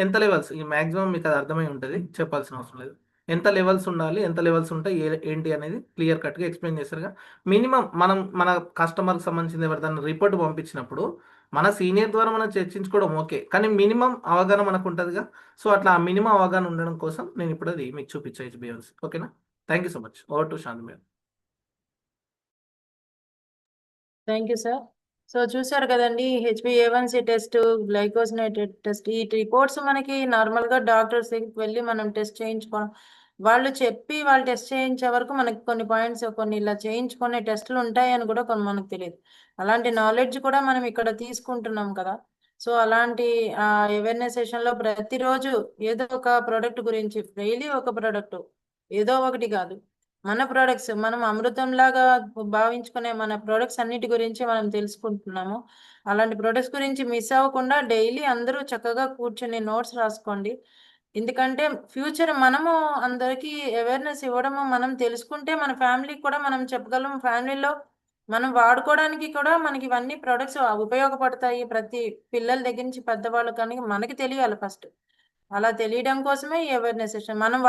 ఎంత లెవెల్స్ ఈ మాక్సిమం మీకు అది అర్థమై ఉంటుంది, చెప్పాల్సిన అవసరం లేదు. ఎంత లెవెల్స్ ఉండాలి, ఎంత లెవెల్స్ ఉంటాయి, ఏంటి అనేది క్లియర్ కట్గా ఎక్స్ప్లెయిన్ చేస్తారుగా. మినిమం మన కస్టమర్కి సంబంధించిన ఎవరిదైనా రిపోర్ట్ పంపించినప్పుడు మన సీనియర్ ద్వారా మనం చర్చించుకోవడం ఓకే, కానీ మినిమం అవగాహన మనకు ఉంటుందిగా. సో అట్లా ఆ మినిమం అవగాహన ఉండడం కోసం నేను ఇప్పుడు అది మీకు చూపించా HbA1c. ఓకేనా? Thank you so much. Over to Shanti madam. Thank you sir. So చూసారు కదండి, HbA1c టెస్ట్, గ్లైకోసిలేటెడ్ టెస్ట్, ఈ రిపోర్ట్స్ మనకి నార్మల్గా డాక్టర్స్ దగ్గరికి వెళ్ళి మనం టెస్ట్ చేయించుకోవడం, వాళ్ళు చెప్పి వాళ్ళు టెస్ట్ చేయించే వరకు మనకి కొన్ని పాయింట్స్ కొన్ని ఇలా చేయించుకునే టెస్టులు ఉంటాయని కూడా కొన్ని మనకు తెలియదు. అలాంటి నాలెడ్జ్ కూడా మనం ఇక్కడ తీసుకుంటున్నాం కదా. సో అలాంటి అవేర్నెస్ సెషన్లో ప్రతిరోజు ఏదో ఒక ప్రోడక్ట్ గురించి, డైలీ ఒక ప్రోడక్ట్, ఏదో ఒకటి కాదు, మన ప్రోడక్ట్స్ మనం అమృతంలాగా భావించుకునే మన ప్రోడక్ట్స్ అన్నిటి గురించి మనం తెలుసుకుంటున్నాము. అలాంటి ప్రోడక్ట్స్ గురించి మిస్ అవ్వకుండా డైలీ అందరూ చక్కగా కూర్చొని నోట్స్ రాసుకోండి. ఎందుకంటే ఫ్యూచర్ మనము అందరికీ అవేర్నెస్ ఇవ్వడము, మనం తెలుసుకుంటే మన ఫ్యామిలీకి కూడా మనం చెప్పగలం. ఫ్యామిలీలో మనం వాడుకోవడానికి కూడా మనకి ఇవన్నీ ప్రొడక్ట్స్ ఉపయోగపడతాయి. ప్రతి పిల్లల దగ్గర నుంచి పెద్దవాళ్ళు కానీ మనకి తెలియాలి ఫస్ట్. అలా తెలియడం కోసమే ఈ అవేర్నెస్ సెషన్ మనం